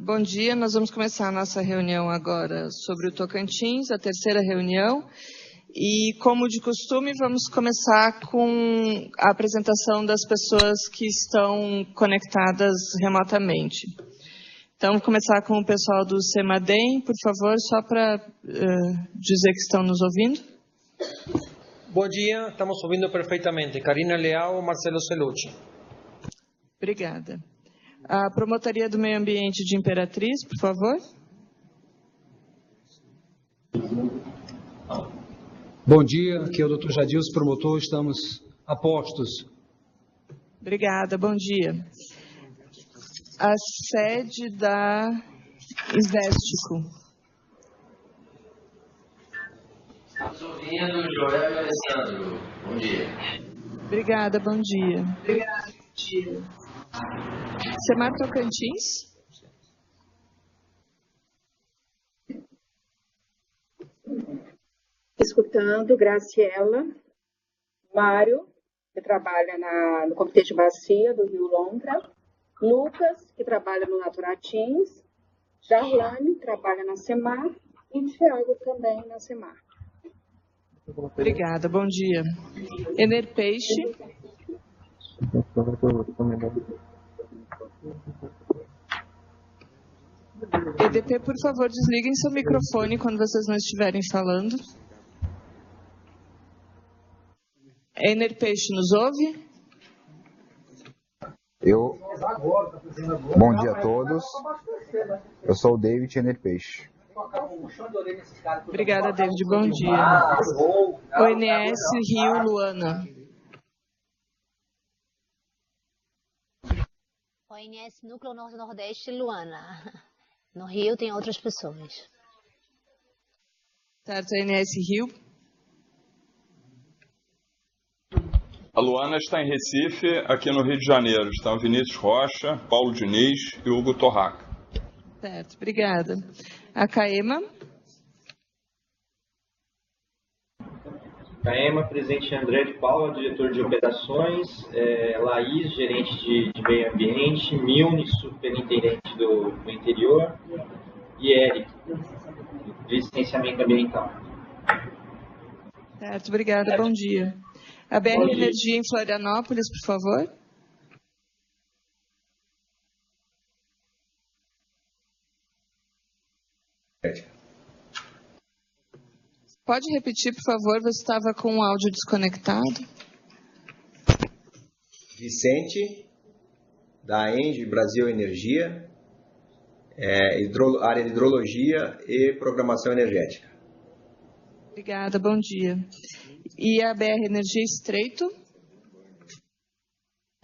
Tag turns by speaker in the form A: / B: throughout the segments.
A: Bom dia, nós vamos começar a nossa reunião agora sobre o Tocantins, a terceira reunião. E, como de costume, vamos começar com a apresentação das pessoas que estão conectadas remotamente. Então, vou começar com o pessoal do CEMADEM, por favor, só para dizer que estão nos ouvindo.
B: Bom dia, estamos ouvindo perfeitamente. Karina Leal, Marcelo Celucci.
A: Obrigada. A Promotoria do Meio Ambiente de Imperatriz, por favor.
C: Bom dia, aqui é o Dr. Jadilson, promotor, estamos a postos.
A: Obrigada, bom dia. A sede da Investico.
D: Estamos ouvindo Joel e Alessandro. Bom dia.
A: Obrigada, bom dia. Obrigada, bom dia. Semar Tocantins.
E: Escutando, Graciela, Mário, que trabalha no Comitê de Bacia do Rio Lontra, Lucas, que trabalha no Naturatins, Jarlane, que trabalha na Semar, e Thiago também na Semar.
A: Obrigada, bom dia. Ener Peixe. EDP, por favor, desliguem seu microfone quando vocês não estiverem falando. Ener Peixe, nos ouve?
F: Bom dia a todos. Eu sou o David Ener Peixe.
A: Obrigada, David. Bom dia. ONS Rio Luana.
G: ONS Núcleo Norte-Nordeste Luana. No Rio tem outras pessoas.
A: Certo, ONS Rio.
H: A Luana está em Recife, aqui no Rio de Janeiro. Estão Vinícius Rocha, Paulo Diniz e Hugo Torraca.
A: Certo, obrigada. A CAEMA.
I: CAEMA, presidente André de Paula, diretor de operações, Laís, gerente de meio ambiente, Milne, superintendente do interior, e Eric, de licenciamento ambiental.
A: Certo, obrigada, bom dia. A BR Energia em Florianópolis, por favor. Pode repetir, por favor, você estava com o áudio desconectado.
J: Vicente, da ENGIE Brasil Energia, área de hidrologia e programação energética.
A: Obrigada, bom dia. E a BR Energia Estreito?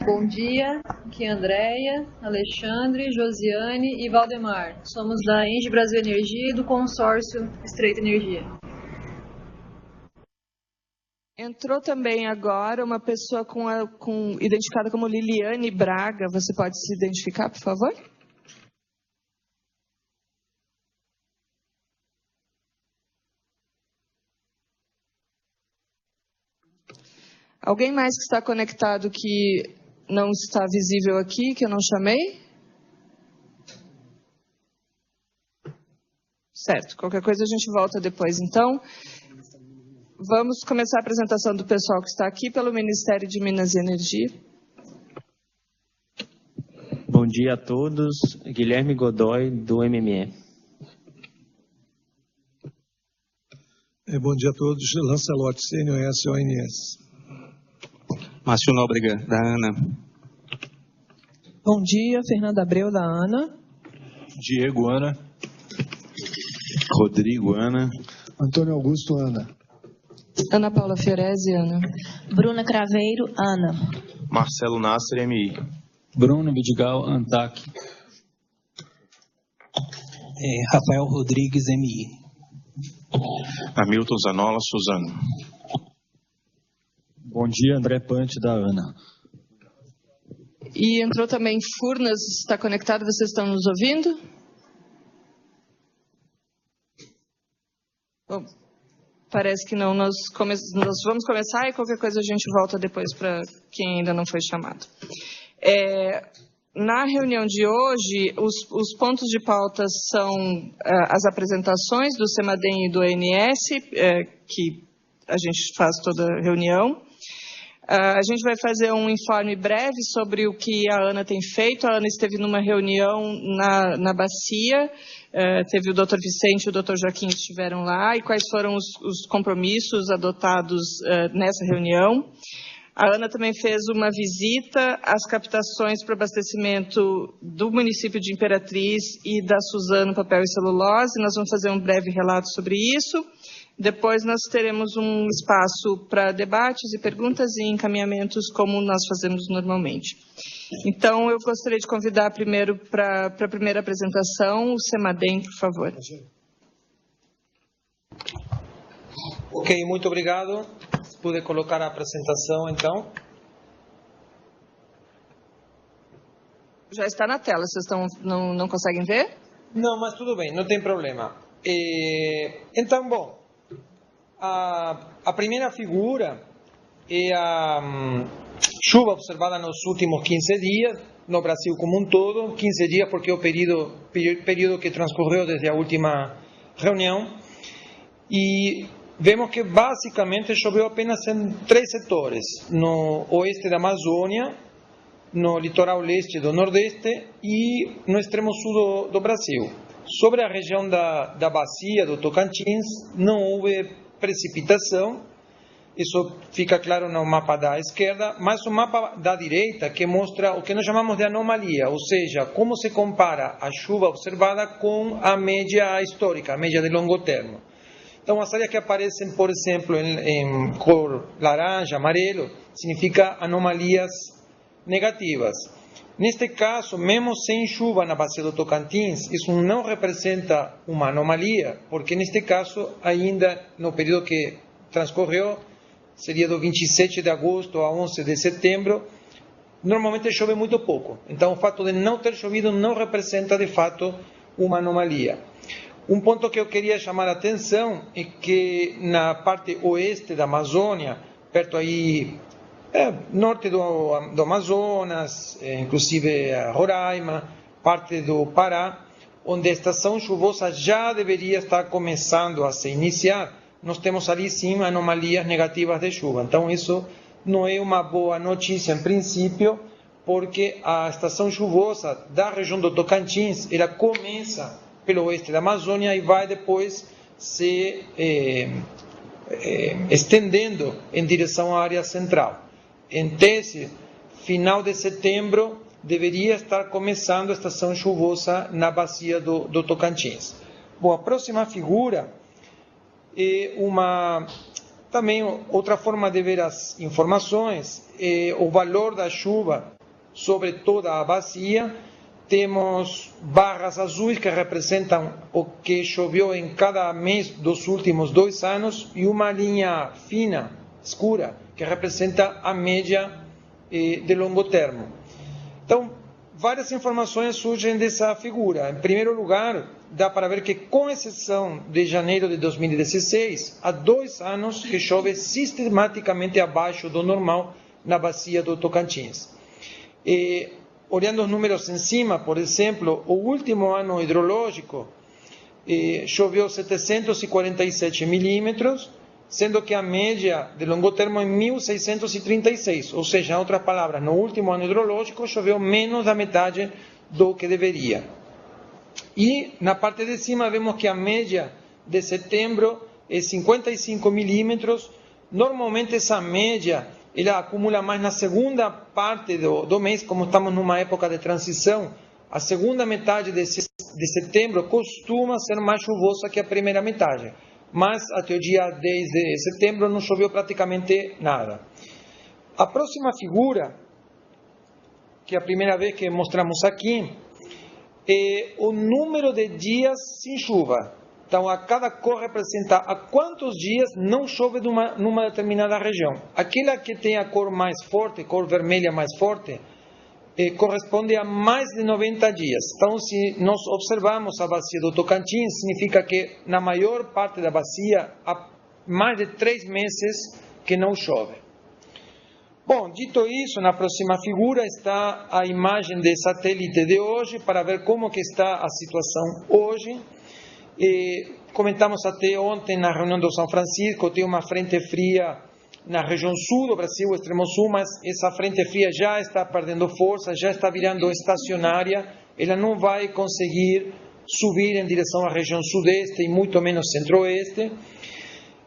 K: Bom dia, aqui é a Andréia, Alexandre, Josiane e Valdemar. Somos da ENGIE Brasil Energia e do consórcio Estreito Energia.
A: Entrou também agora uma pessoa identificada como Liliane Braga. Você pode se identificar, por favor? Alguém mais que está conectado que não está visível aqui, que eu não chamei? Certo, qualquer coisa a gente volta depois, então. Vamos começar a apresentação do pessoal que está aqui pelo Ministério de Minas e Energia.
L: Bom dia a todos. Guilherme Godoy, do MME.
M: Bom dia a todos. Lancelotti, CNOS, ONS.
N: Márcio Nóbrega, da ANA.
O: Bom dia, Fernanda Abreu, da ANA.
N: Diego, ANA. Rodrigo, ANA.
M: Antônio Augusto, ANA.
A: Ana Paula Fiorese, ANA.
P: Bruna Craveiro, ANA.
N: Marcelo Nasser, MI.
L: Bruno Vidigal, ANTAC.
O: Rafael Rodrigues, MI.
N: Hamilton Zanola, Suzano.
L: Bom dia, André Pante, da ANA.
A: E entrou também Furnas, está conectado, vocês estão nos ouvindo? Bom, parece que não. Nós vamos começar e qualquer coisa a gente volta depois para quem ainda não foi chamado. Na reunião de hoje, os pontos de pauta são as apresentações do CEMADEM e do ANS, que a gente faz toda a reunião. A gente vai fazer um informe breve sobre o que a Ana tem feito. A Ana esteve numa reunião na Bacia, teve o Dr. Vicente e o Dr. Joaquim que estiveram lá, e quais foram os compromissos adotados nessa reunião. A Ana também fez uma visita às captações para abastecimento do município de Imperatriz e da Suzano Papel e Celulose. Nós vamos fazer um breve relato sobre isso. Depois nós teremos um espaço para debates e perguntas e encaminhamentos, como nós fazemos normalmente. Então, eu gostaria de convidar primeiro para a primeira apresentação o CEMADEM, por favor.
B: Ok, muito obrigado. Se puder colocar a apresentação, então.
A: Já está na tela, vocês não conseguem ver?
B: Não, mas tudo bem, não tem problema. Então, bom, a primeira figura é a chuva observada nos últimos 15 dias, no Brasil como um todo, 15 dias porque é o período que transcorreu desde a última reunião, e vemos que basicamente choveu apenas em 3 setores: no oeste da Amazônia, no litoral leste do Nordeste e no extremo sul do Brasil. Sobre a região da bacia do Tocantins, não houve precipitação, isso fica claro no mapa da esquerda, mas o mapa da direita que mostra o que nós chamamos de anomalia, ou seja, como se compara a chuva observada com a média histórica, a média de longo termo. Então, as áreas que aparecem, por exemplo, em cor laranja, amarelo, significa anomalias negativas. Neste caso, mesmo sem chuva na bacia do Tocantins, isso não representa uma anomalia, porque neste caso, ainda no período que transcorreu, seria do 27 de agosto a 11 de setembro, normalmente chove muito pouco. Então, o fato de não ter chovido não representa, de fato, uma anomalia. Um ponto que eu queria chamar a atenção é que na parte oeste da Amazônia, perto aí, norte do Amazonas, inclusive Roraima, parte do Pará, onde a estação chuvosa já deveria estar começando a se iniciar, nós temos ali sim anomalias negativas de chuva. Então isso não é uma boa notícia em princípio, porque a estação chuvosa da região do Tocantins, ela começa pelo oeste da Amazônia e vai depois se estendendo em direção à área central. Em tese, final de setembro, deveria estar começando a estação chuvosa na bacia do Tocantins. Bom, a próxima figura é também outra forma de ver as informações, é o valor da chuva sobre toda a bacia. Temos barras azuis que representam o que choveu em cada mês dos últimos 2 anos e uma linha fina, escura, que representa a média de longo termo. Então, várias informações surgem dessa figura. Em primeiro lugar, dá para ver que, com exceção de janeiro de 2016, há 2 anos que chove sistematicamente abaixo do normal na bacia do Tocantins. Olhando os números em cima, por exemplo, o último ano hidrológico choveu 747 milímetros, sendo que a média de longo termo é 1.636, ou seja, em outras palavras, no último ano hidrológico choveu menos da metade do que deveria. E na parte de cima vemos que a média de setembro é 55 milímetros. Normalmente essa média ela acumula mais na segunda parte do mês, como estamos numa época de transição. A segunda metade de setembro costuma ser mais chuvosa que a primeira metade. Mas até o dia 10 de setembro não choveu praticamente nada. A próxima figura, que é a primeira vez que mostramos aqui, é o número de dias sem chuva. Então, a cada cor representa a quantos dias não chove numa determinada região. Aquela que tem a cor mais forte, cor vermelha mais forte, corresponde a mais de 90 dias. Então, se nós observarmos a bacia do Tocantins, significa que na maior parte da bacia há mais de 3 meses que não chove. Bom, dito isso, na próxima figura está a imagem de satélite de hoje, para ver como que está a situação hoje. Comentamos até ontem na reunião do São Francisco, tem uma frente fria na região sul do Brasil, o extremo sul, mas essa frente fria já está perdendo força, já está virando estacionária, ela não vai conseguir subir em direção à região sudeste e muito menos centro-oeste.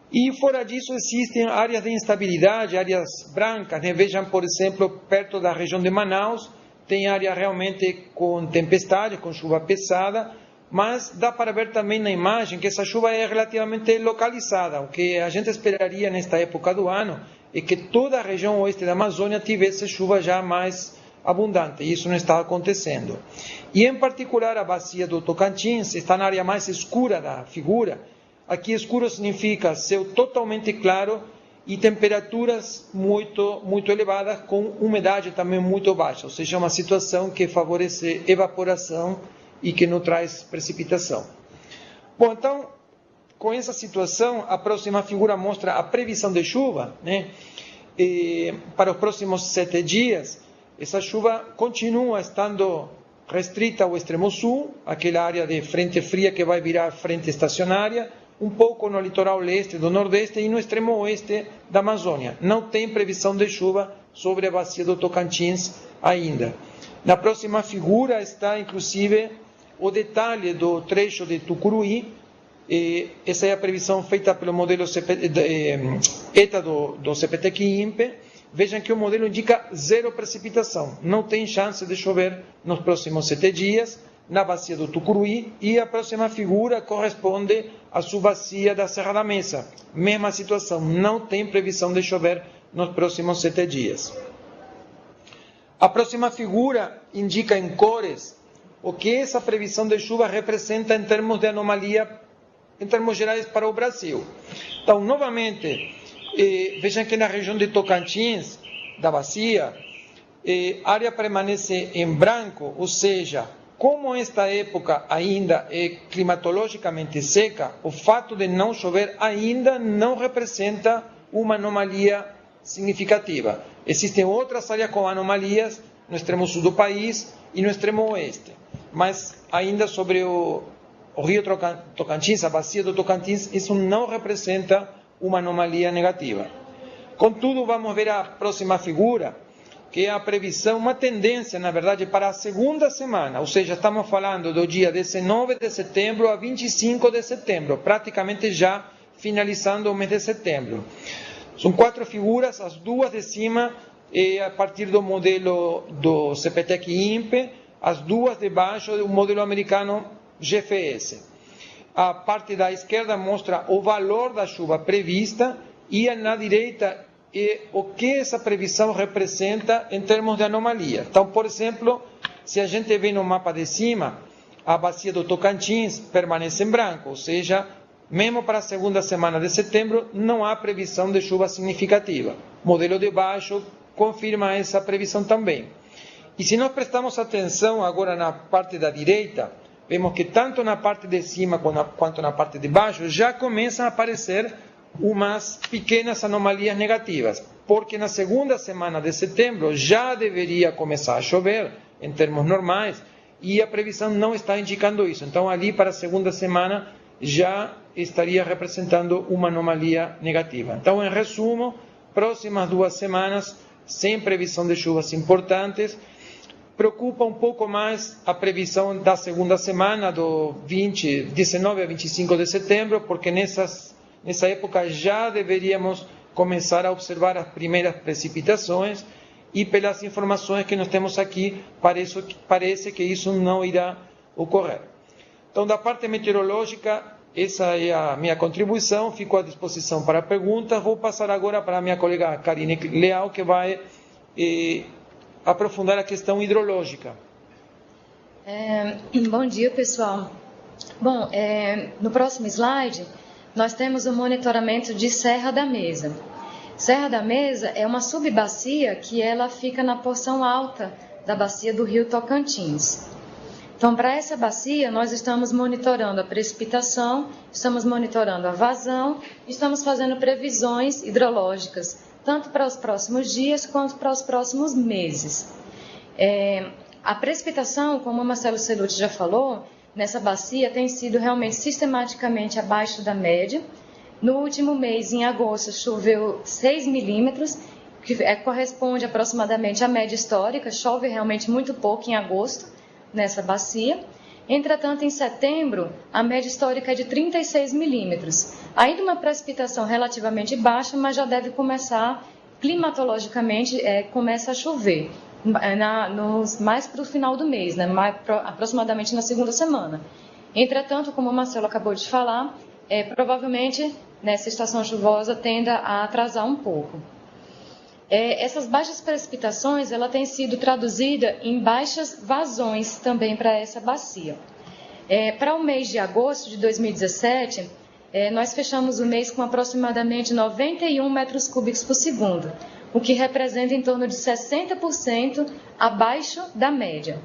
B: E fora disso existem áreas de instabilidade, áreas brancas, né? Vejam, por exemplo, perto da região de Manaus, tem área realmente com tempestade, com chuva pesada, mas dá para ver também na imagem que essa chuva é relativamente localizada. O que a gente esperaria nesta época do ano é que toda a região oeste da Amazônia tivesse chuva já mais abundante, e isso não está acontecendo. E em particular a bacia do Tocantins está na área mais escura da figura. Aqui escuro significa céu totalmente claro e temperaturas muito elevadas, com umidade também muito baixa, ou seja, uma situação que favorece evaporação e que não traz precipitação. Bom, então, com essa situação, a próxima figura mostra a previsão de chuva, né? Para os próximos 7 dias, essa chuva continua estando restrita ao extremo sul, aquela área de frente fria que vai virar frente estacionária, um pouco no litoral leste do Nordeste e no extremo oeste da Amazônia. Não tem previsão de chuva sobre a bacia do Tocantins ainda. Na próxima figura está, inclusive, o detalhe do trecho de Tucuruí. Essa é a previsão feita pelo modelo ETA do CPTEC-INPE. Vejam que o modelo indica zero precipitação. Não tem chance de chover nos próximos 7 dias na bacia do Tucuruí, e a próxima figura corresponde à subbacia da Serra da Mesa. Mesma situação, não tem previsão de chover nos próximos 7 dias. A próxima figura indica em cores o que essa previsão de chuva representa em termos de anomalia, em termos gerais para o Brasil. Então, novamente, vejam que na região de Tocantins, da bacia, a área permanece em branco, ou seja, como esta época ainda é climatologicamente seca, o fato de não chover ainda não representa uma anomalia significativa. Existem outras áreas com anomalias no extremo sul do país e no extremo oeste, mas ainda sobre o rio Tocantins, a bacia do Tocantins, isso não representa uma anomalia negativa. Contudo, vamos ver a próxima figura, que é a previsão, uma tendência, na verdade, para a segunda semana, ou seja, estamos falando do dia 19 de setembro a 25 de setembro, praticamente já finalizando o mês de setembro. São 4 figuras, as duas de cima a partir do modelo do CPTEC-INPE, as duas de baixo do modelo americano GFS. A parte da esquerda mostra o valor da chuva prevista e na direita o que essa previsão representa em termos de anomalia. Então, por exemplo, se a gente vê no mapa de cima, a bacia do Tocantins permanece em branco, ou seja, mesmo para a segunda semana de setembro, não há previsão de chuva significativa. O modelo de baixo confirma essa previsão também. E se nós prestamos atenção agora na parte da direita, vemos que tanto na parte de cima quanto na parte de baixo já começam a aparecer umas pequenas anomalias negativas, porque na segunda semana de setembro já deveria começar a chover em termos normais e a previsão não está indicando isso. Então, ali para a segunda semana já estaria representando uma anomalia negativa. Então, em resumo, próximas 2 semanas sem previsão de chuvas importantes. Preocupa um pouco mais a previsão da segunda semana, do 19 a 25 de setembro, porque nessa época já deveríamos começar a observar as primeiras precipitações e pelas informações que nós temos aqui, parece que isso não irá ocorrer. Então, da parte meteorológica, essa é a minha contribuição, fico à disposição para perguntas. Vou passar agora para a minha colega Karine Leal, que vai aprofundar a questão hidrológica.
Q: Bom dia, pessoal. Bom, no próximo slide, nós temos o monitoramento de Serra da Mesa. Serra da Mesa é uma subbacia que ela fica na porção alta da bacia do rio Tocantins. Então, para essa bacia, nós estamos monitorando a precipitação, estamos monitorando a vazão, estamos fazendo previsões hidrológicas, tanto para os próximos dias quanto para os próximos meses. A precipitação, como o Marcelo Celucci já falou, nessa bacia tem sido realmente sistematicamente abaixo da média. No último mês, em agosto, choveu 6 milímetros, que corresponde aproximadamente à média histórica. Chove realmente muito pouco em agosto nessa bacia. Entretanto, em setembro, a média histórica é de 36 milímetros. Ainda uma precipitação relativamente baixa, mas já deve começar, climatologicamente, começa a chover, mais para o final do mês, né, aproximadamente na segunda semana. Entretanto, como o Marcelo acabou de falar, provavelmente nessa estação chuvosa tenda a atrasar um pouco. Essas baixas precipitações, ela tem sido traduzida em baixas vazões também para essa bacia. Para o mês de agosto de 2017, nós fechamos o mês com aproximadamente 91 metros cúbicos por segundo, o que representa em torno de 60% abaixo da média.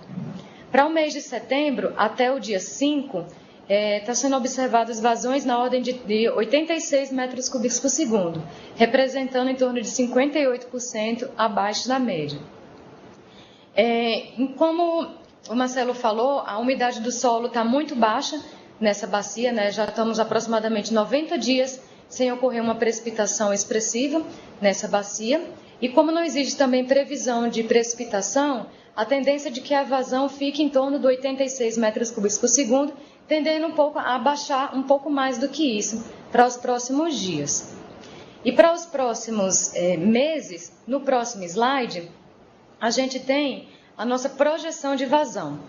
Q: Para o mês de setembro, até o dia 5, está sendo observadas vazões na ordem de 86 metros cúbicos por segundo, representando em torno de 58% abaixo da média. Como o Marcelo falou, a umidade do solo está muito baixa nessa bacia, né? Já estamos aproximadamente 90 dias sem ocorrer uma precipitação expressiva nessa bacia. E como não existe também previsão de precipitação, a tendência de que a vazão fique em torno de 86 metros cúbicos por segundo, tendendo um pouco a baixar um pouco mais do que isso para os próximos dias. E para os próximos meses, no próximo slide, a gente tem a nossa projeção de vazão.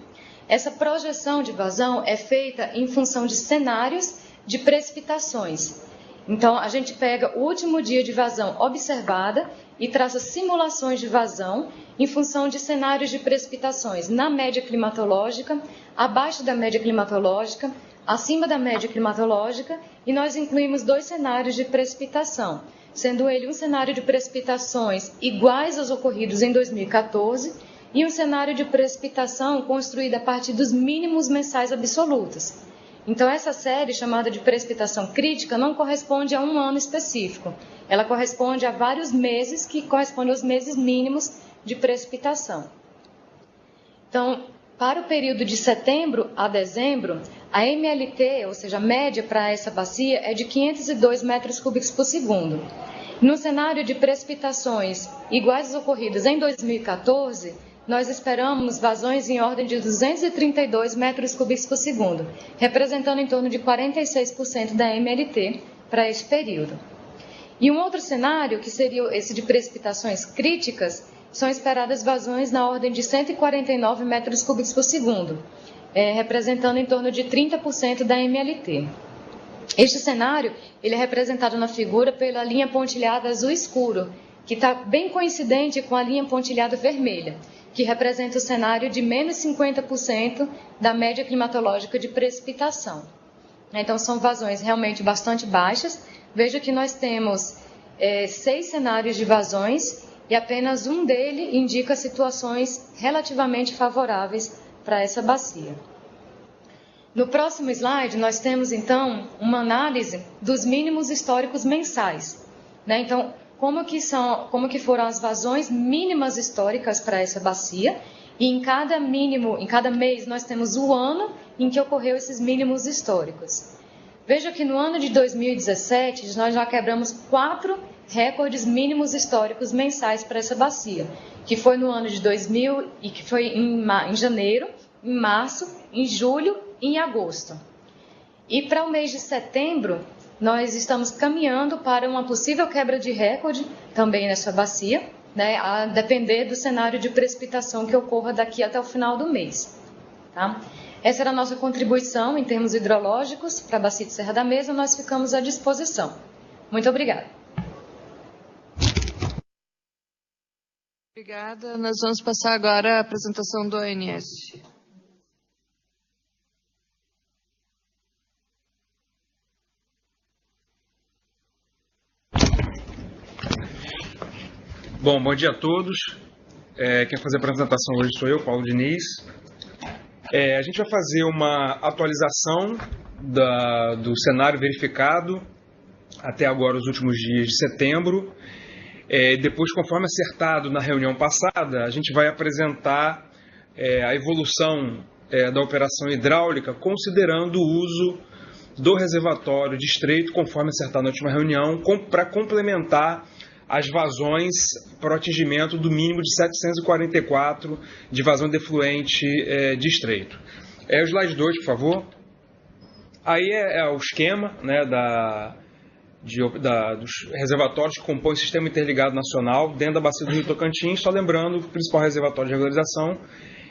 Q: Essa projeção de vazão é feita em função de cenários de precipitações. Então, a gente pega o último dia de vazão observada e traça simulações de vazão em função de cenários de precipitações na média climatológica, abaixo da média climatológica, acima da média climatológica, e nós incluímos 2 cenários de precipitação, sendo ele um cenário de precipitações iguais aos ocorridos em 2014 e um cenário de precipitação construído a partir dos mínimos mensais absolutos. Então, essa série, chamada de precipitação crítica, não corresponde a um ano específico. Ela corresponde a vários meses, que correspondem aos meses mínimos de precipitação. Então, para o período de setembro a dezembro, a MLT, ou seja, a média para essa bacia, é de 502 metros cúbicos por segundo. No cenário de precipitações iguais às ocorridas em 2014, nós esperamos vazões em ordem de 232 metros cúbicos por segundo, representando em torno de 46% da MLT para esse período. E um outro cenário, que seria esse de precipitações críticas, são esperadas vazões na ordem de 149 metros cúbicos por segundo, representando em torno de 30% da MLT. Este cenário ele é representado na figura pela linha pontilhada azul escuro, que está bem coincidente com a linha pontilhada vermelha, que representa o cenário de menos 50% da média climatológica de precipitação. Então, são vazões realmente bastante baixas. Veja que nós temos 6 cenários de vazões e apenas um dele indica situações relativamente favoráveis para essa bacia. No próximo slide, nós temos, então, uma análise dos mínimos históricos mensais. Então, como que foram as vazões mínimas históricas para essa bacia, e em cada mês nós temos o ano em que ocorreu esses mínimos históricos. Veja que no ano de 2017 nós já quebramos 4 recordes mínimos históricos mensais para essa bacia, que foi no ano de 2000 e que foi em janeiro, em março, em julho e em agosto. E para o mês de setembro, nós estamos caminhando para uma possível quebra de recorde também nessa bacia, né, a depender do cenário de precipitação que ocorra daqui até o final do mês. Tá? Essa era a nossa contribuição em termos hidrológicos para a bacia de Serra da Mesa. Nós ficamos à disposição. Muito obrigada.
A: Obrigada. Nós vamos passar agora a apresentação do ONS.
R: Bom dia a todos. Quem fazer a apresentação hoje sou eu, Paulo Diniz. A gente vai fazer uma atualização do cenário verificado até agora, os últimos dias de setembro, Depois, conforme acertado na reunião passada, a gente vai apresentar a evolução da operação hidráulica, considerando o uso do reservatório de Estreito, conforme acertado na última reunião, para complementar as vazões para o atingimento do mínimo de 744 de vazão defluente de Estreito. O slide 2, por favor. Aí é o esquema, né, dos reservatórios que compõem o Sistema Interligado Nacional dentro da bacia do Rio Tocantins. Só lembrando, o principal reservatório de regularização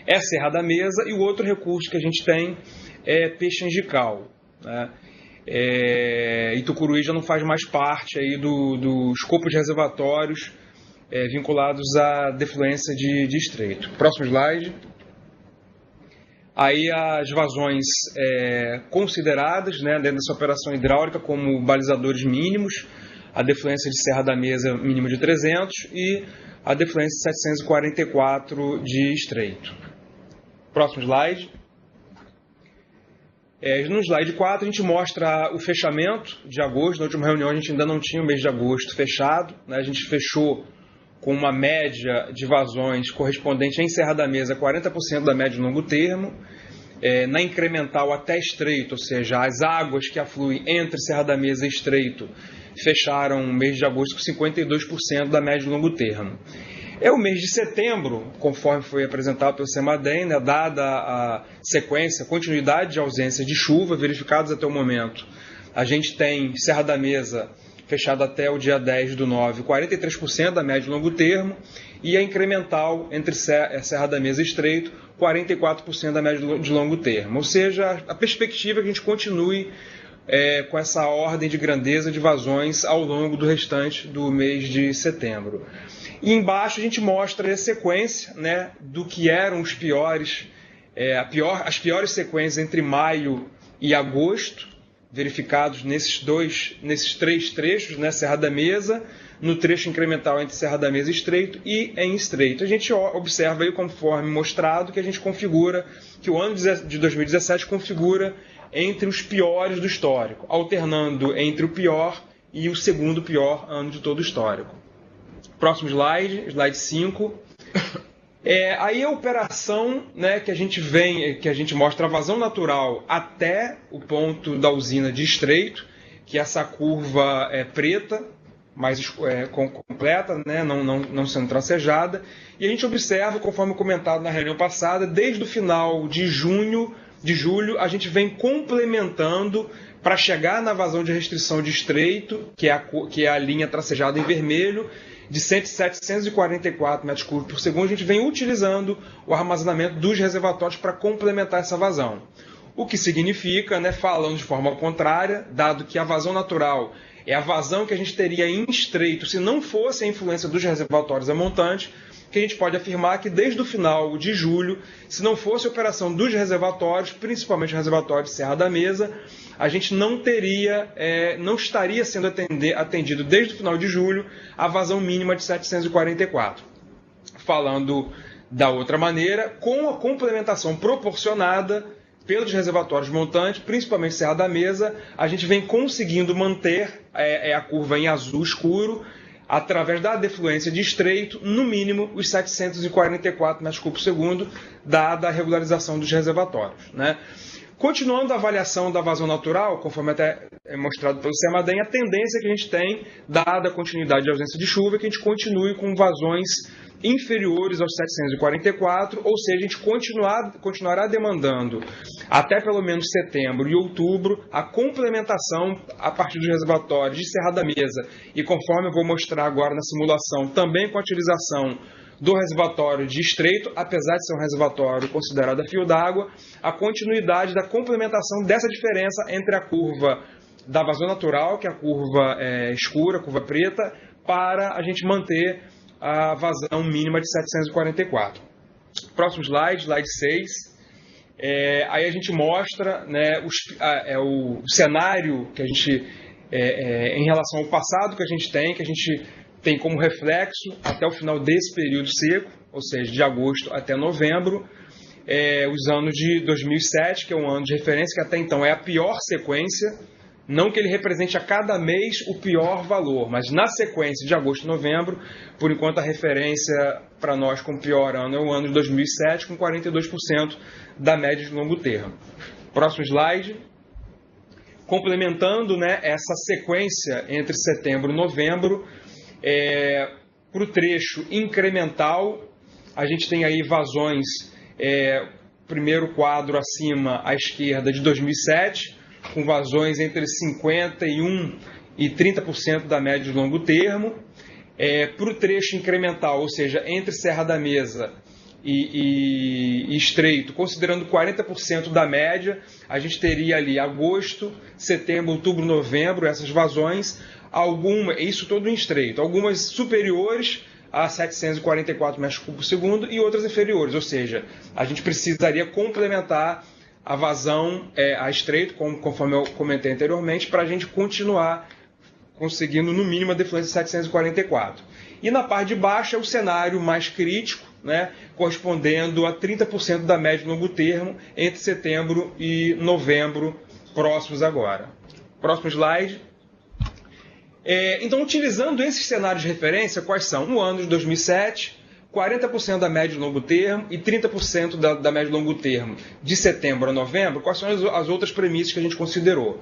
R: é Serra da Mesa, e o outro recurso que a gente tem é Peixe Angical, né? Itucuruí já não faz mais parte aí do escopo de reservatórios vinculados à defluência de Estreito. Próximo slide. Aí as vazões consideradas, né, dentro dessa operação hidráulica como balizadores mínimos: a defluência de Serra da Mesa mínimo de 300 e a defluência de 744 de Estreito. Próximo slide. No slide 4 a gente mostra o fechamento de agosto. Na última reunião a gente ainda não tinha o mês de agosto fechado, né? A gente fechou com uma média de vazões correspondente em Serra da Mesa 40% da média de longo termo, na incremental até Estreito, ou seja, as águas que afluem entre Serra da Mesa e Estreito fecharam o mês de agosto com 52% da média de longo termo. O mês de setembro, conforme foi apresentado pelo CEMADEM, né, dada a sequência, continuidade de ausência de chuva verificados até o momento, a gente tem Serra da Mesa fechada até o dia 10/9, 43% da média de longo termo, e a incremental entre Serra da Mesa e Estreito, 44% da média de longo termo. Ou seja, a perspectiva é que a gente continue com essa ordem de grandeza de vazões ao longo do restante do mês de setembro. E embaixo a gente mostra a sequência, né, do que eram os piores, as piores sequências entre maio e agosto, verificados nesses três trechos, né, Serra da Mesa, no trecho incremental entre Serra da Mesa e Estreito e em Estreito. A gente observa aí, conforme mostrado, que a gente configura, que o ano de 2017 configura entre os piores do histórico, alternando entre o pior e o segundo pior ano de todo o histórico. Próximo slide, slide 5. Aí a operação, né, que a gente mostra a vazão natural até o ponto da usina de Estreito, que essa curva é preta, mas completa, né, não sendo tracejada. E a gente observa, conforme comentado na reunião passada, desde o final de julho, a gente vem complementando para chegar na vazão de restrição de Estreito, que é a linha tracejada em vermelho, de 744 metros cúbicos por segundo. A gente vem utilizando o armazenamento dos reservatórios para complementar essa vazão. O que significa, né, falando de forma contrária, dado que a vazão natural é a vazão que a gente teria em Estreito se não fosse a influência dos reservatórios a montante, que a gente pode afirmar que desde o final de julho, se não fosse a operação dos reservatórios, principalmente o reservatório de Serra da Mesa, a gente não estaria sendo atendido desde o final de julho a vazão mínima de 744. Falando da outra maneira, com a complementação proporcionada pelos reservatórios montantes, principalmente Serra da Mesa, a gente vem conseguindo manter a curva em azul escuro, através da defluência de Estreito, no mínimo os 744 metros cúbicos por segundo, dada a regularização dos reservatórios, né? Continuando a avaliação da vazão natural, conforme até é mostrado pelo CEMADEM, a tendência que a gente tem, dada a continuidade de ausência de chuva, é que a gente continue com vazões inferiores aos 744, ou seja, a gente continuará demandando, até pelo menos setembro e outubro, a complementação a partir dos reservatórios de Serra da Mesa, e conforme eu vou mostrar agora na simulação, também com a utilização do reservatório de Estreito, apesar de ser um reservatório considerado a fio d'água, a continuidade da complementação dessa diferença entre a curva da vazão natural, que é a curva escura, a curva preta, para a gente manter a vazão mínima de 744. Próximo slide, slide 6. Aí a gente mostra, né, o cenário que a gente, em relação ao passado que a gente tem como reflexo até o final desse período seco, ou seja, de agosto até novembro, os anos de 2007, que é um ano de referência, que até então é a pior sequência Não que ele represente a cada mês o pior valor, mas na sequência de agosto e novembro, por enquanto a referência para nós como pior ano é o ano de 2007, com 42% da média de longo termo. Próximo slide. Complementando, né, essa sequência entre setembro e novembro, para o trecho incremental, a gente tem aí vazões, primeiro quadro acima à esquerda de 2007, com vazões entre 51% e 30% da média de longo termo. Para o trecho incremental, ou seja, entre Serra da Mesa e Estreito, considerando 40% da média, a gente teria ali agosto, setembro, outubro, novembro, essas vazões, isso todo em Estreito, algumas superiores a 744 metros cúbicos por segundo e outras inferiores, ou seja, a gente precisaria complementar a vazão a Estreito, conforme eu comentei anteriormente, para a gente continuar conseguindo no mínimo a defluência de 744. E na parte de baixo é o cenário mais crítico, né, correspondendo a 30% da média de longo termo entre setembro e novembro próximos agora. Próximo slide. Então, utilizando esses cenários de referência, quais são? No ano de 2007, 40% da média de longo termo e 30% da média de longo termo de setembro a novembro, quais são as outras premissas que a gente considerou?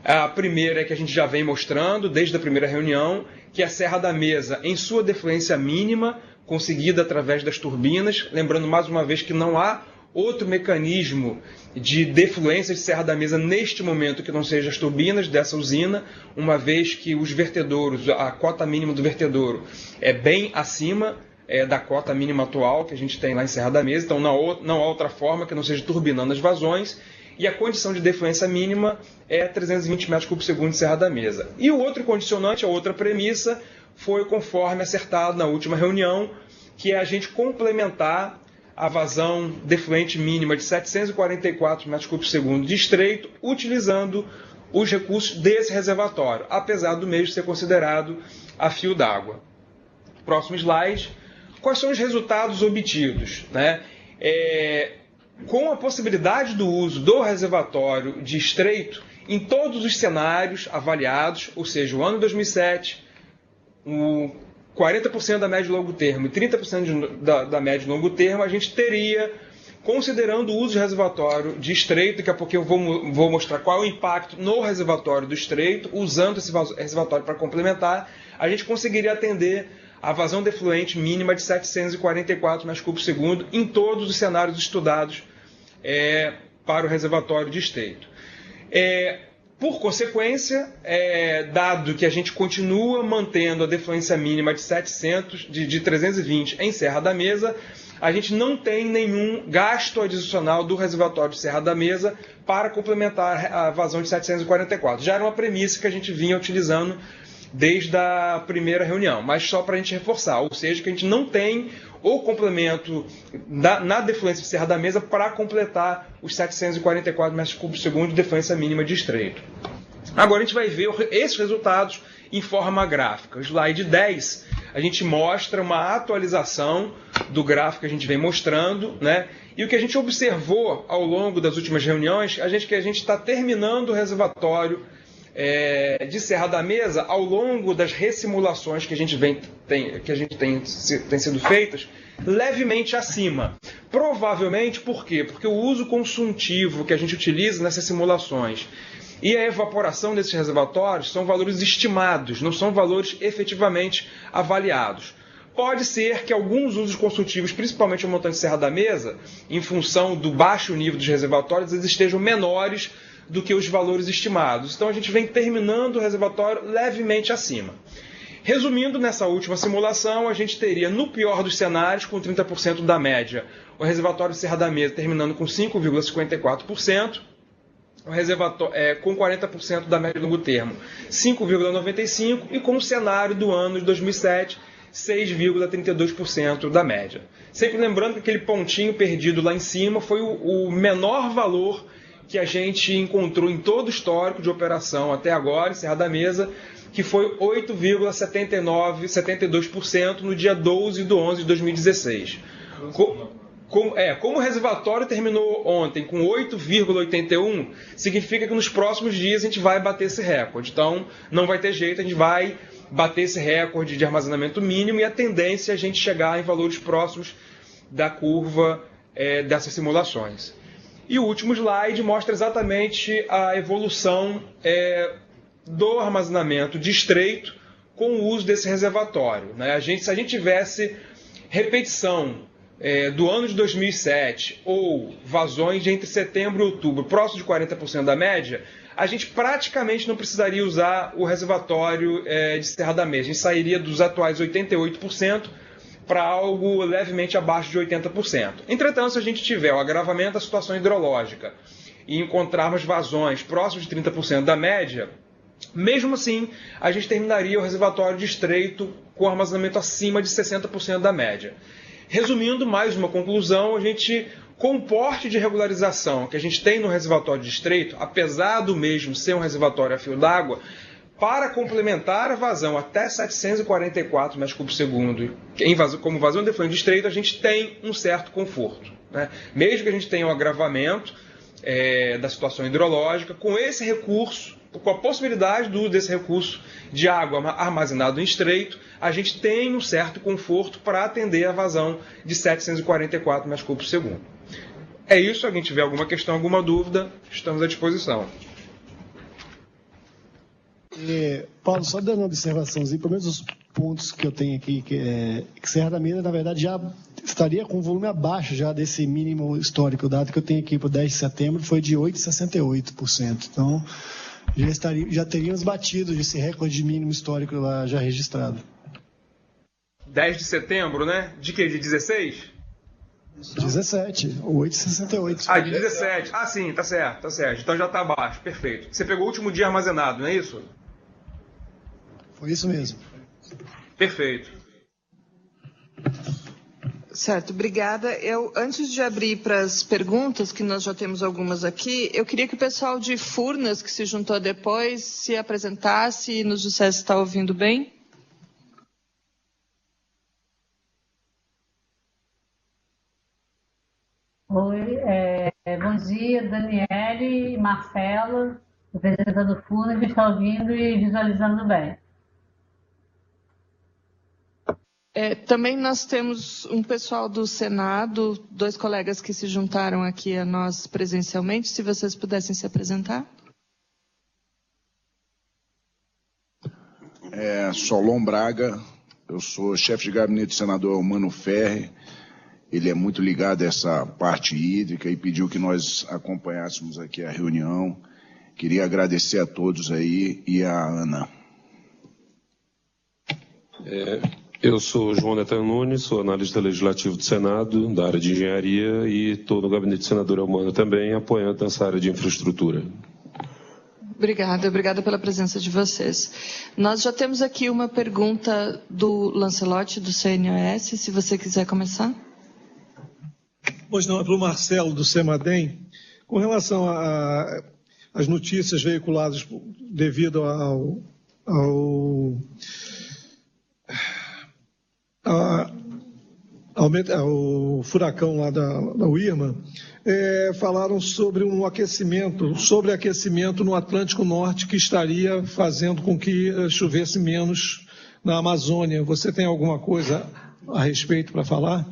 R: A primeira é que a gente já vem mostrando desde a primeira reunião, que a Serra da Mesa, em sua defluência mínima, conseguida através das turbinas, lembrando mais uma vez que não há outro mecanismo de defluência de Serra da Mesa neste momento que não seja as turbinas dessa usina, uma vez que os vertedouros, a cota mínima do vertedouro é bem acima da cota mínima atual que a gente tem lá em Serra da Mesa, então não há outra forma que não seja turbinando as vazões, e a condição de defluência mínima é 320 metros cúbicos por segundo de Serra da Mesa. E o outro condicionante, a outra premissa, foi conforme acertado na última reunião, que é a gente complementar a vazão defluente mínima de 744 metros cúbicos por segundo de Estreito, utilizando os recursos desse reservatório, apesar do mesmo ser considerado a fio d'água. Próximo slide. Quais são os resultados obtidos, né? Com a possibilidade do uso do reservatório de Estreito em todos os cenários avaliados, ou seja, o ano 2007, 40% da média de longo termo e 30% da média de longo termo, a gente teria, considerando o uso de reservatório de Estreito, daqui a pouco eu vou mostrar qual é o impacto no reservatório do Estreito, usando esse reservatório para complementar, a gente conseguiria atender a vazão defluente mínima de 744 metros cúbicos por segundo em todos os cenários estudados para o reservatório de Estreito. Por consequência, dado que a gente continua mantendo a defluência mínima de 320 em Serra da Mesa, a gente não tem nenhum gasto adicional do reservatório de Serra da Mesa para complementar a vazão de 744. Já era uma premissa que a gente vinha utilizando desde a primeira reunião, mas só para a gente reforçar, ou seja, que a gente não tem o complemento na defluência de Serra da Mesa para completar os 744 metros cúbicos por segundo de defluência mínima de Estreito. Agora a gente vai ver esses resultados em forma gráfica. O slide 10, a gente mostra uma atualização do gráfico que a gente vem mostrando, né? E o que a gente observou ao longo das últimas reuniões, que a gente está terminando o reservatório de Serra da Mesa ao longo das ressimulações que a gente tem sido feitas levemente acima. Provavelmente por quê? Porque o uso consultivo que a gente utiliza nessas simulações e a evaporação desses reservatórios são valores estimados, não são valores efetivamente avaliados. Pode ser que alguns usos consultivos, principalmente o montante de Serra da Mesa, em função do baixo nível dos reservatórios, eles estejam menores do que os valores estimados. Então a gente vem terminando o reservatório levemente acima. Resumindo, nessa última simulação, a gente teria, no pior dos cenários, com 30% da média, o reservatório de Serra da Mesa terminando com 5,54%, o reservatório, com 40% da média de longo termo, 5,95%, e com o cenário do ano de 2007, 6,32% da média. Sempre lembrando que aquele pontinho perdido lá em cima foi o menor valor que a gente encontrou em todo o histórico de operação até agora, em Serra da Mesa, que foi 8,72% no dia 12 de 11 de 2016. Como o reservatório terminou ontem com 8,81, significa que nos próximos dias a gente vai bater esse recorde. Então, não vai ter jeito, a gente vai bater esse recorde de armazenamento mínimo e a tendência é a gente chegar em valores próximos da curva dessas simulações. E o último slide mostra exatamente a evolução do armazenamento de estreito com o uso desse reservatório. Né? Se a gente tivesse repetição do ano de 2007 ou vazões de entre setembro e outubro próximo de 40% da média, a gente praticamente não precisaria usar o reservatório de Serra da Mesa. A gente sairia dos atuais 88% para algo levemente abaixo de 80%. Entretanto, se a gente tiver o agravamento da situação hidrológica e encontrarmos vazões próximos de 30% da média, mesmo assim, a gente terminaria o reservatório de estreito com armazenamento acima de 60% da média. Resumindo, mais uma conclusão, com o porte de regularização que a gente tem no reservatório de estreito, apesar do mesmo ser um reservatório a fio d'água, para complementar a vazão até 744 metros cúbicos por segundo, como vazão de efluente de estreito, a gente tem um certo conforto. Né? Mesmo que a gente tenha um agravamento da situação hidrológica, com esse recurso, com a possibilidade desse recurso de água armazenado em estreito, a gente tem um certo conforto para atender a vazão de 744 metros cúbicos por segundo. É isso. Se alguém tiver alguma questão, alguma dúvida, estamos à disposição.
M: Paulo, só dando uma observaçãozinha, pelo menos os pontos que eu tenho aqui, que Serra da Mesa, na verdade, já estaria com volume abaixo já desse mínimo histórico. O dado que eu tenho aqui para o 10 de setembro foi de 8,68%. Então, já teríamos batido esse recorde de mínimo histórico lá já registrado.
R: 10 de setembro, né? De que? De 16?
M: 17, 8,68.
R: Ah, de 17. Ah, sim, tá certo. Então já está abaixo, perfeito. Você pegou o último dia armazenado, não é isso?
M: Foi isso mesmo.
R: Perfeito.
A: Certo, obrigada. Antes de abrir para as perguntas, que nós já temos algumas aqui, eu queria que o pessoal de Furnas, que se juntou depois, se apresentasse e nos dissesse se está ouvindo bem.
S: Oi, bom dia, Daniele e Marcela, representando Furnas, que está ouvindo e visualizando bem.
A: Também nós temos um pessoal do Senado, 2 colegas que se juntaram aqui a nós presencialmente, se vocês pudessem se apresentar.
T: Solon Braga, eu sou chefe de gabinete do senador Mano Ferri, ele é muito ligado a essa parte hídrica e pediu que nós acompanhássemos aqui a reunião. Queria agradecer a todos aí e a Ana.
U: Eu sou João Netanho Nunes, sou analista legislativo do Senado, da área de engenharia, e estou no gabinete do senador Elmano também, apoiando essa área de infraestrutura.
A: Obrigada pela presença de vocês. Nós já temos aqui uma pergunta do Lancelotti, do CNOS, se você quiser começar.
M: Pois não, é para o Marcelo, do CEMADEM. Com relação às notícias veiculadas devido ao furacão lá da Irma, falaram sobre um sobreaquecimento no Atlântico Norte que estaria fazendo com que chovesse menos na Amazônia. Você tem alguma coisa a respeito para falar?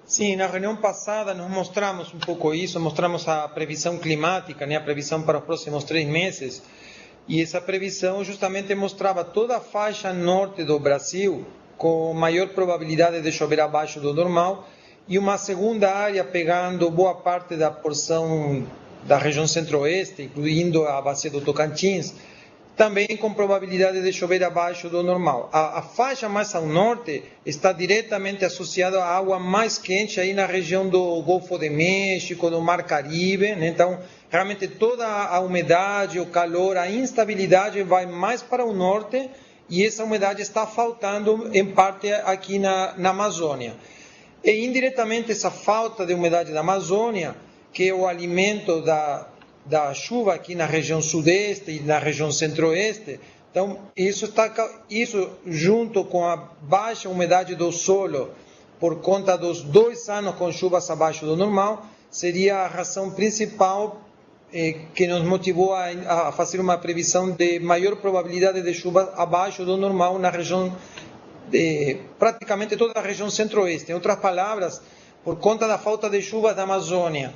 B: Sim, na reunião passada nós mostramos um pouco isso, mostramos a previsão climática, né, a previsão para os próximos 3 meses, e essa previsão justamente mostrava toda a faixa norte do Brasil com maior probabilidade de chover abaixo do normal, e uma segunda área pegando boa parte da porção da região centro-oeste, incluindo a bacia do Tocantins, também com probabilidade de chover abaixo do normal. A faixa mais ao norte está diretamente associada à água mais quente aí na região do Golfo de México, do Mar Caribe, né? Então, realmente toda a umidade, o calor, a instabilidade vai mais para o norte, e essa umidade está faltando em parte aqui na Amazônia. E indiretamente essa falta de umidade da Amazônia, que é o alimento da chuva aqui na região sudeste e na região centro-oeste, então isso junto com a baixa umidade do solo por conta dos 2 anos com chuvas abaixo do normal, seria a razão principal que nos motivou a fazer uma previsão de maior probabilidade de chuva abaixo do normal na região, praticamente toda a região centro-oeste. Em outras palavras, por conta da falta de chuvas da Amazônia,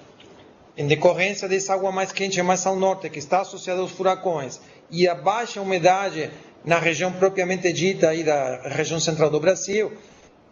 B: em decorrência dessa água mais quente mais ao norte, que está associada aos furacões, e a baixa umidade na região propriamente dita aí da região central do Brasil,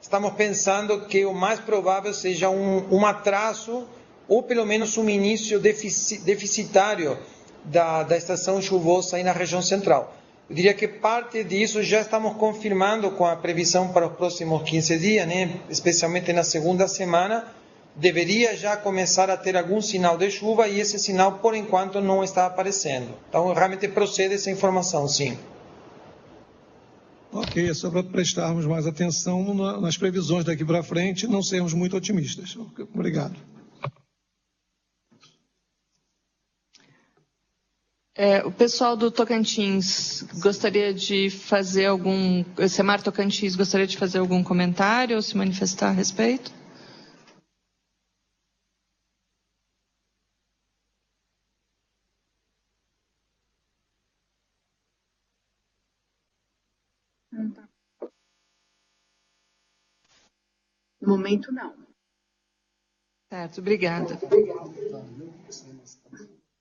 B: estamos pensando que o mais provável seja um atraso ou pelo menos um início deficitário da estação chuvosa aí na região central. Eu diria que parte disso já estamos confirmando com a previsão para os próximos 15 dias, né? Especialmente na segunda semana, deveria já começar a ter algum sinal de chuva e esse sinal, por enquanto, não está aparecendo. Então, realmente procede essa informação, sim.
C: Ok, é só para prestarmos mais atenção nas previsões daqui para frente, não sermos muito otimistas. Obrigado.
A: O pessoal do Tocantins gostaria de fazer Semar Tocantins gostaria de fazer algum comentário ou se manifestar a respeito?
E: No momento, não.
A: Certo, obrigada.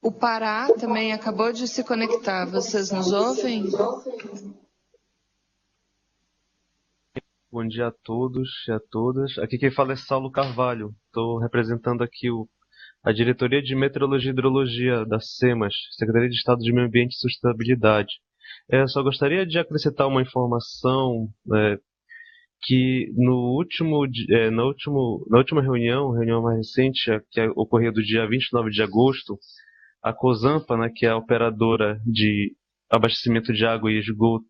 A: O Pará também acabou de se conectar. Vocês nos ouvem?
V: Bom dia a todos e a todas. Aqui quem fala é Saulo Carvalho. Estou representando aqui a Diretoria de Meteorologia e Hidrologia da SEMAS, Secretaria de Estado de Meio Ambiente e Sustentabilidade. Só gostaria de acrescentar uma informação que na última reunião mais recente, que ocorreu do dia 29 de agosto, a COSAMPA, né, que é a operadora de abastecimento de água e esgoto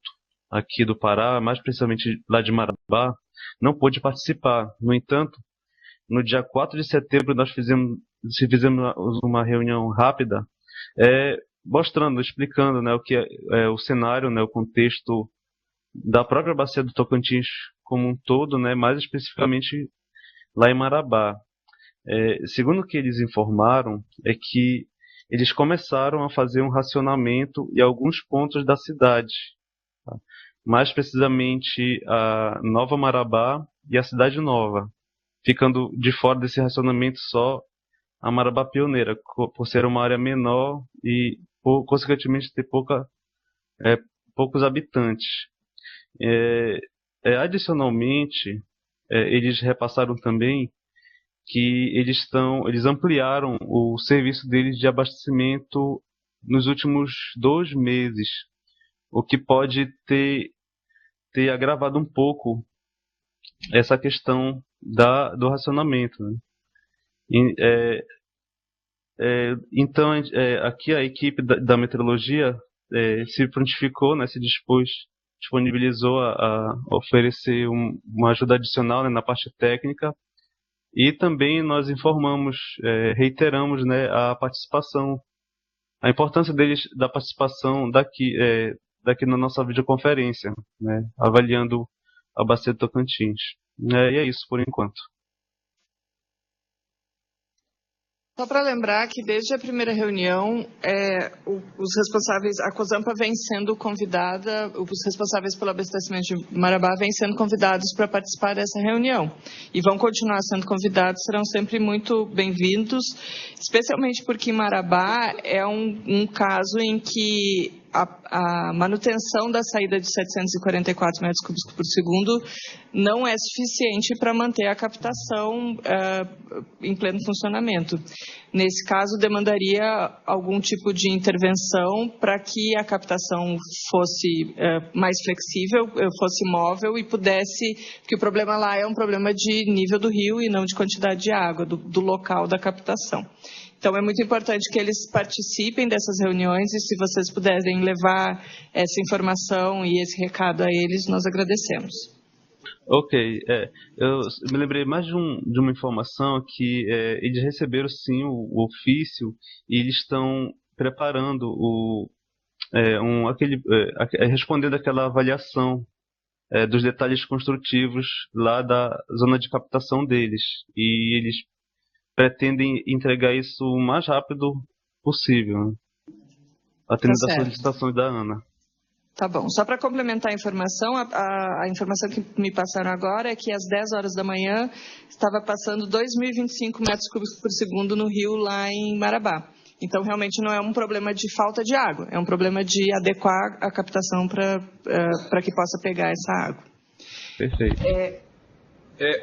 V: aqui do Pará, mais precisamente lá de Marabá, não pôde participar. No entanto, no dia 4 de setembro nós fizemos uma reunião rápida, explicando, né, o que é o cenário, né, o contexto da própria bacia do Tocantins como um todo, né, mais especificamente lá em Marabá. Segundo o que eles informaram, é que eles começaram a fazer um racionamento em alguns pontos da cidade, tá? Mais precisamente a Nova Marabá e a Cidade Nova, ficando de fora desse racionamento só a Marabá Pioneira, por ser uma área menor e, consequentemente, ter poucos habitantes. Adicionalmente, eles repassaram também que eles ampliaram o serviço deles de abastecimento nos últimos 2 meses, o que pode ter agravado um pouco essa questão do racionamento, né? Então, aqui a equipe da meteorologia se prontificou, né, se disponibilizou a oferecer uma ajuda adicional, né, na parte técnica. E também nós informamos, reiteramos, né, a importância da participação daqui na nossa videoconferência, né, avaliando a bacia do Tocantins. E é isso por enquanto.
A: Só para lembrar que desde a primeira reunião, os responsáveis, a COSAMPA vem sendo convidada, os responsáveis pelo abastecimento de Marabá vêm sendo convidados para participar dessa reunião. E vão continuar sendo convidados, serão sempre muito bem-vindos, especialmente porque Marabá é um caso em que a manutenção da saída de 744 metros cúbicos por segundo não é suficiente para manter a captação em pleno funcionamento. Nesse caso, demandaria algum tipo de intervenção para que a captação fosse mais flexível, fosse móvel e pudesse, porque o problema lá é um problema de nível do rio e não de quantidade de água, do local da captação. Então, é muito importante que eles participem dessas reuniões e, se vocês puderem levar essa informação e esse recado a eles, nós agradecemos.
V: Ok. Eu me lembrei mais de uma informação que eles receberam, sim, o ofício e eles estão preparando respondendo aquela avaliação dos detalhes construtivos lá da zona de captação deles. E eles pretendem entregar isso o mais rápido possível, né? Atendendo às solicitações da ANA.
A: Tá bom. Só para complementar a informação, a informação que me passaram agora é que às 10 horas da manhã estava passando 2.025 metros cúbicos por segundo no rio lá em Marabá. Então, realmente não é um problema de falta de água, é um problema de adequar a captação para que possa pegar essa água.
V: Perfeito.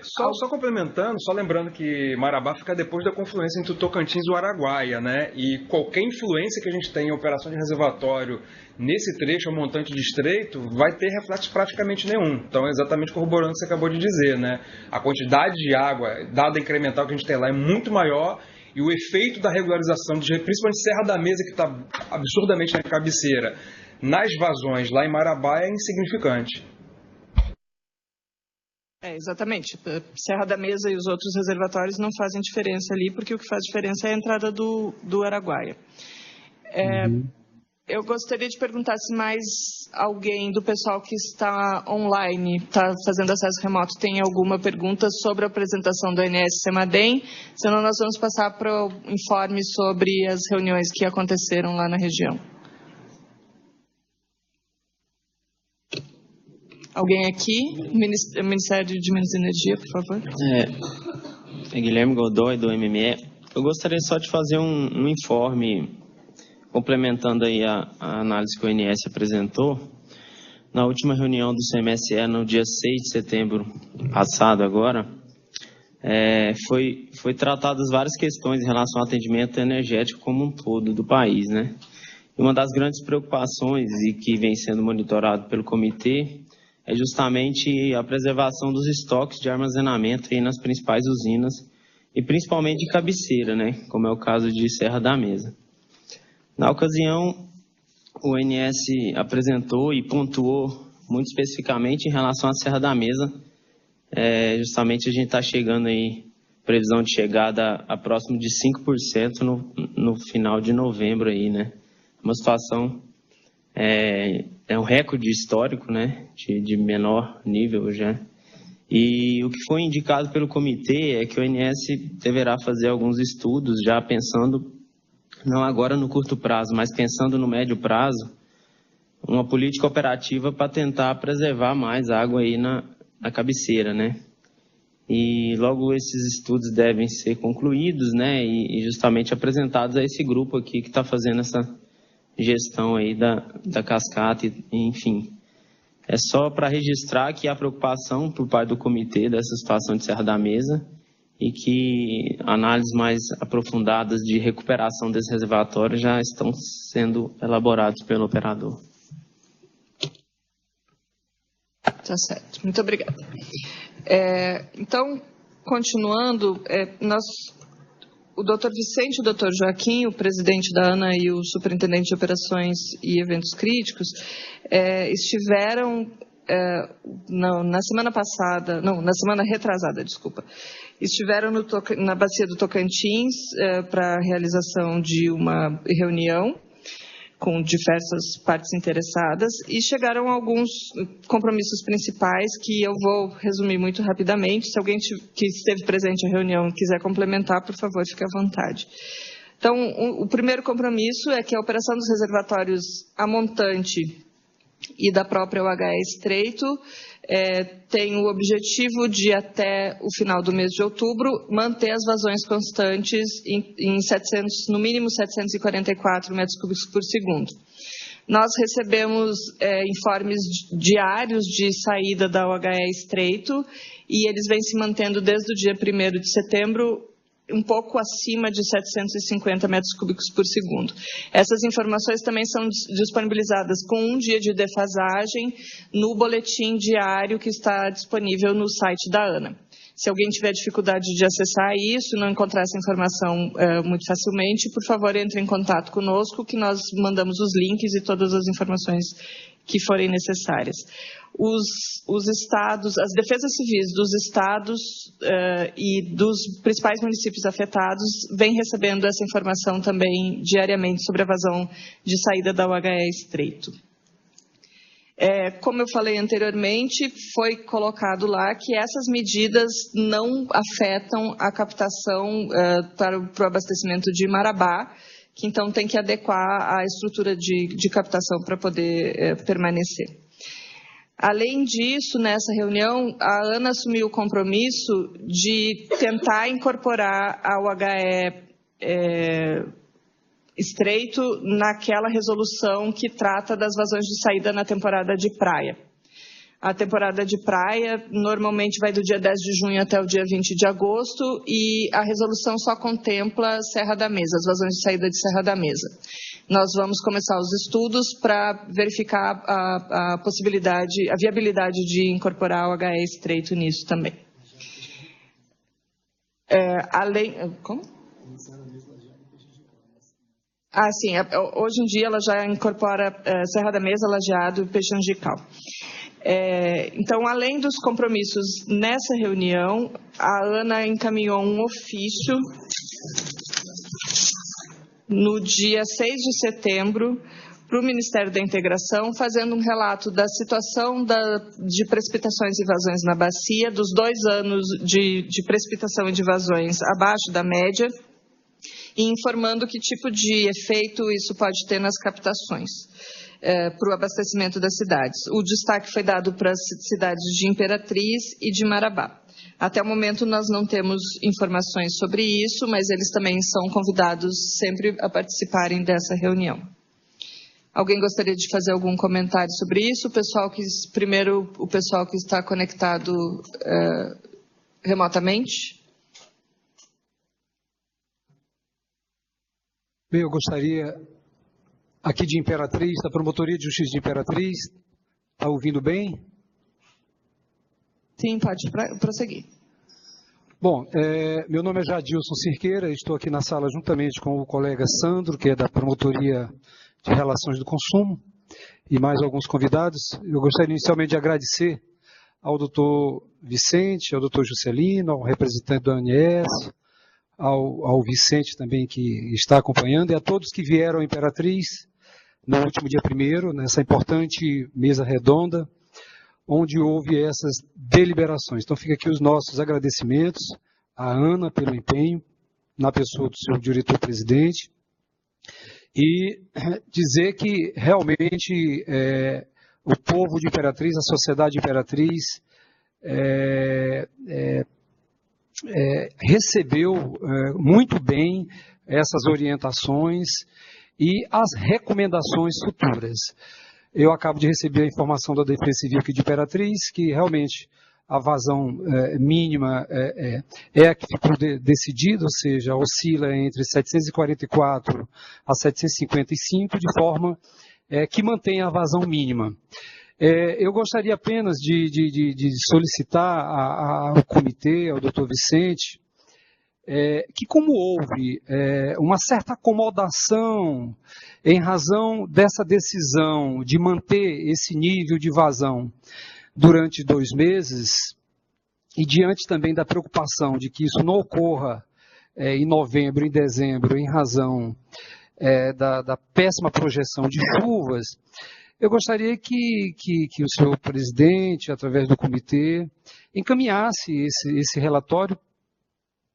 R: Só complementando, só lembrando que Marabá fica depois da confluência entre o Tocantins e o Araguaia, né? E qualquer influência que a gente tem em operação de reservatório nesse trecho, ao montante de estreito, vai ter reflexo praticamente nenhum. Então, exatamente corroborando o que você acabou de dizer, né? A quantidade de água, dada incremental que a gente tem lá, é muito maior e o efeito da regularização, principalmente Serra da Mesa, que está absurdamente na cabeceira, nas vazões lá em Marabá é insignificante.
A: Exatamente. Serra da Mesa e os outros reservatórios não fazem diferença ali, porque o que faz diferença é a entrada do Araguaia. Eu gostaria de perguntar se mais alguém do pessoal que está online, está fazendo acesso remoto, tem alguma pergunta sobre a apresentação do ONS-CEMADEM, senão nós vamos passar para o informe sobre as reuniões que aconteceram lá na região. Alguém aqui? Ministério de Minas e Energia, por favor.
L: Guilherme Godoy, do MME. Eu gostaria só de fazer um informe, complementando aí a análise que o ONS apresentou. Na última reunião do CMSE, no dia 6 de setembro passado agora, foi tratadas várias questões em relação ao atendimento energético como um todo do país, né? E uma das grandes preocupações, e que vem sendo monitorado pelo comitê, é justamente a preservação dos estoques de armazenamento aí nas principais usinas, e principalmente de cabeceira, né, como é o caso de Serra da Mesa. Na ocasião, o ONS apresentou e pontuou muito especificamente em relação à Serra da Mesa. Justamente a gente está chegando aí, previsão de chegada a próximo de 5% no final de novembro aí, né? Uma situação, é um recorde histórico, né, de menor nível já. E o que foi indicado pelo comitê é que o ONS deverá fazer alguns estudos já pensando, não agora no curto prazo, mas pensando no médio prazo, uma política operativa para tentar preservar mais água aí na cabeceira, né? E logo esses estudos devem ser concluídos, né, e justamente apresentados a esse grupo aqui que está fazendo essa gestão aí da cascata, enfim. É só para registrar que há preocupação por parte do comitê dessa situação de Serra da Mesa e que análises mais aprofundadas de recuperação desse reservatório já estão sendo elaborados pelo operador.
A: Tá certo. Muito obrigada. Então, continuando, o doutor Vicente e o doutor Joaquim, o presidente da ANA e o superintendente de operações e eventos críticos, estiveram na semana passada, não, na semana retrasada, desculpa, estiveram na bacia do Tocantins para a realização de uma reunião com diversas partes interessadas e chegaram a alguns compromissos principais que eu vou resumir muito rapidamente. Se alguém que esteve presente na reunião quiser complementar, por favor, fique à vontade. Então, o primeiro compromisso é que a operação dos reservatórios a montante e da própria UHE Estreito tem o objetivo de, até o final do mês de outubro, manter as vazões constantes no mínimo 744 metros cúbicos por segundo. Nós recebemos informes diários de saída da UHE Estreito e eles vêm se mantendo desde o dia 1º de setembro, um pouco acima de 750 metros cúbicos por segundo. Essas informações também são disponibilizadas com um dia de defasagem no boletim diário que está disponível no site da ANA. Se alguém tiver dificuldade de acessar isso e não encontrar essa informação muito facilmente, por favor, entre em contato conosco, que nós mandamos os links e todas as informações que forem necessárias. Os estados, as defesas civis dos estados e dos principais municípios afetados vêm recebendo essa informação também diariamente sobre a vazão de saída da UHE Estreito. Como eu falei anteriormente, foi colocado lá que essas medidas não afetam a captação para o abastecimento de Marabá, que então tem que adequar a estrutura de captação para poder permanecer. Além disso, nessa reunião, a ANA assumiu o compromisso de tentar incorporar ao HE estreito naquela resolução que trata das vazões de saída na temporada de praia. A temporada de praia normalmente vai do dia 10 de junho até o dia 20 de agosto e a resolução só contempla Serra da Mesa, as vazões de saída de Serra da Mesa. Nós vamos começar os estudos para verificar a possibilidade, a viabilidade de incorporar o HE estreito nisso também. Como? Sim. Hoje em dia ela já incorpora Serra da Mesa, Lajeado e Peixe Angical. Então, além dos compromissos nessa reunião, a ANA encaminhou um ofício no dia 6 de setembro para o Ministério da Integração, fazendo um relato da situação de precipitações e vazões na bacia, dos 2 anos de precipitação e de vazões abaixo da média, e informando que tipo de efeito isso pode ter nas captações para o abastecimento das cidades. O destaque foi dado para as cidades de Imperatriz e de Marabá. Até o momento nós não temos informações sobre isso, mas eles também são convidados sempre a participarem dessa reunião. Alguém gostaria de fazer algum comentário sobre isso? Primeiro, o pessoal que está conectado remotamente.
D: Bem, eu gostaria, aqui de Imperatriz, da Promotoria de Justiça de Imperatriz, está ouvindo bem?
A: Sim, pode prosseguir.
D: Bom, meu nome é Jadilson Cirqueira, estou aqui na sala juntamente com o colega Sandro, que é da Promotoria de Relações do Consumo, e mais alguns convidados. Eu gostaria inicialmente de agradecer ao doutor Vicente, ao doutor Juscelino, ao representante do ANS, ao Vicente também, que está acompanhando, e a todos que vieram à Imperatriz no último dia 1º, nessa importante mesa redonda, onde houve essas deliberações. Então, fica aqui os nossos agradecimentos à ANA pelo empenho, na pessoa do seu diretor-presidente, e dizer que realmente o povo de Imperatriz, a sociedade de Imperatriz, recebeu muito bem essas orientações e as recomendações futuras. Eu acabo de receber a informação da Defesa Civil aqui de Imperatriz, que realmente a vazão mínima é a que ficou decidida, ou seja, oscila entre 744 a 755, de forma que mantém a vazão mínima. Eu gostaria apenas de solicitar ao comitê, ao doutor Vicente, que como houve uma certa acomodação em razão dessa decisão de manter esse nível de vazão durante 2 meses, e diante também da preocupação de que isso não ocorra em novembro e em dezembro, em razão da péssima projeção de chuvas, eu gostaria que o senhor presidente, através do comitê, encaminhasse esse relatório,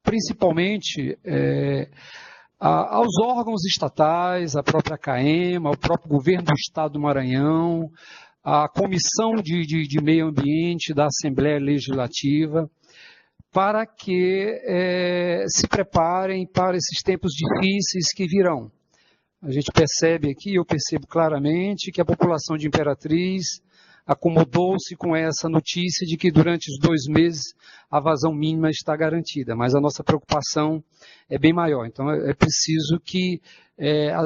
D: principalmente aos órgãos estatais, à própria CAEMA, ao próprio governo do Estado do Maranhão, à Comissão de Meio Ambiente da Assembleia Legislativa, para que se preparem para esses tempos difíceis que virão. A gente percebe aqui, eu percebo claramente, que a população de Imperatriz acomodou-se com essa notícia de que durante os 2 meses a vazão mínima está garantida, mas a nossa preocupação é bem maior. Então é preciso que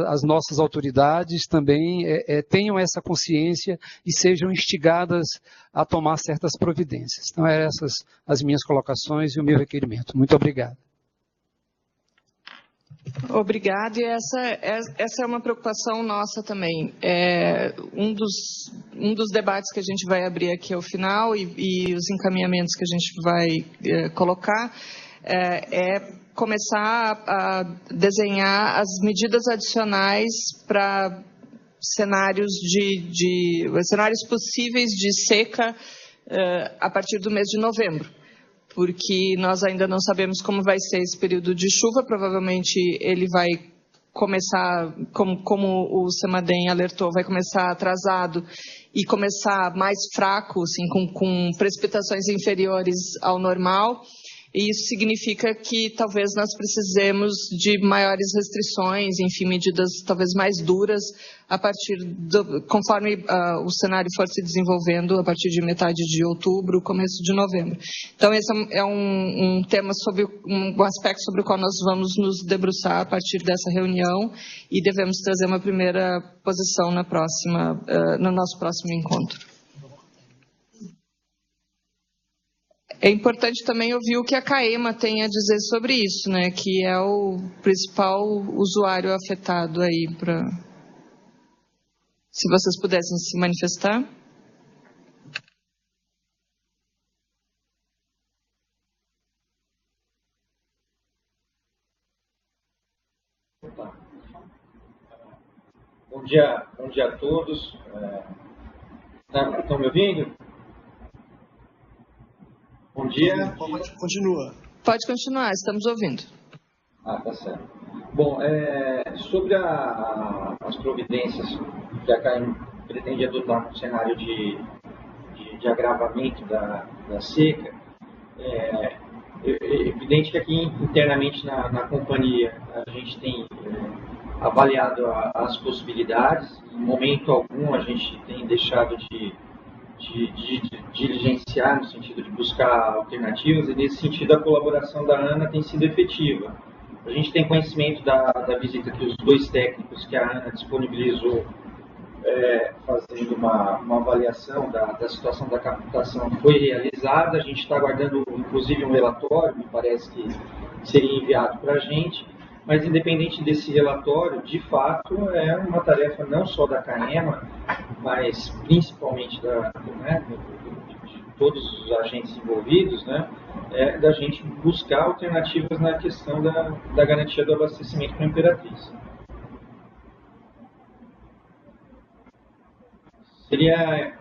D: as nossas autoridades também tenham essa consciência e sejam instigadas a tomar certas providências. Então eram essas as minhas colocações e o meu requerimento. Muito obrigado.
A: Obrigada, e essa é uma preocupação nossa também. Um dos debates que a gente vai abrir aqui ao final e os encaminhamentos que a gente vai colocar é começar a desenhar as medidas adicionais para cenários cenários possíveis de seca a partir do mês de novembro, porque nós ainda não sabemos como vai ser esse período de chuva. Provavelmente ele vai começar, como o CEMADEM alertou, vai começar atrasado e começar mais fraco, assim, com precipitações inferiores ao normal. E isso significa que talvez nós precisemos de maiores restrições, enfim, medidas talvez mais duras conforme o cenário for se desenvolvendo a partir de metade de outubro, começo de novembro. Então, esse é um tema, um aspecto sobre o qual nós vamos nos debruçar a partir dessa reunião e devemos trazer uma primeira posição no nosso próximo encontro. É importante também ouvir o que a CAEMA tem a dizer sobre isso, né? Que é o principal usuário afetado aí. Se vocês pudessem se manifestar.
I: Bom dia a todos. Estão me ouvindo? Bom dia.
M: Continua.
A: Pode continuar, estamos ouvindo.
I: Tá certo. Bom, sobre as providências que a CAEM pretende adotar no cenário de agravamento da seca, é evidente que aqui internamente na companhia a gente tem avaliado as possibilidades. Em momento algum a gente tem deixado de diligenciar, no sentido de buscar alternativas, e nesse sentido a colaboração da ANA tem sido efetiva. A gente tem conhecimento da visita que os 2 técnicos que a ANA disponibilizou fazendo uma avaliação da situação da captação foi realizada. A gente está aguardando inclusive um relatório, me parece que seria enviado para a gente, mas independente desse relatório, de fato é uma tarefa não só da CAEMA, mas principalmente de todos os agentes envolvidos, né, da gente buscar alternativas na questão da garantia do abastecimento para a Imperatriz. Seria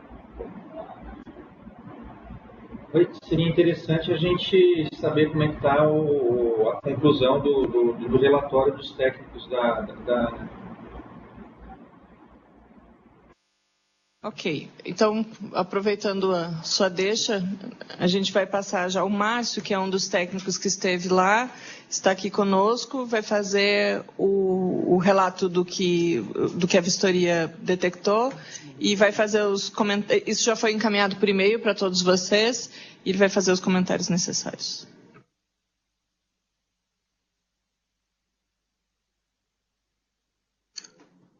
I: interessante a gente saber como é que está a conclusão do relatório dos técnicos da...
A: Ok, então, aproveitando a sua deixa, a gente vai passar já o Márcio, que é um dos técnicos que esteve lá, está aqui conosco, vai fazer o relato do que a vistoria detectou e vai fazer os comentários. Isso já foi encaminhado por e-mail para todos vocês e ele vai fazer os comentários necessários.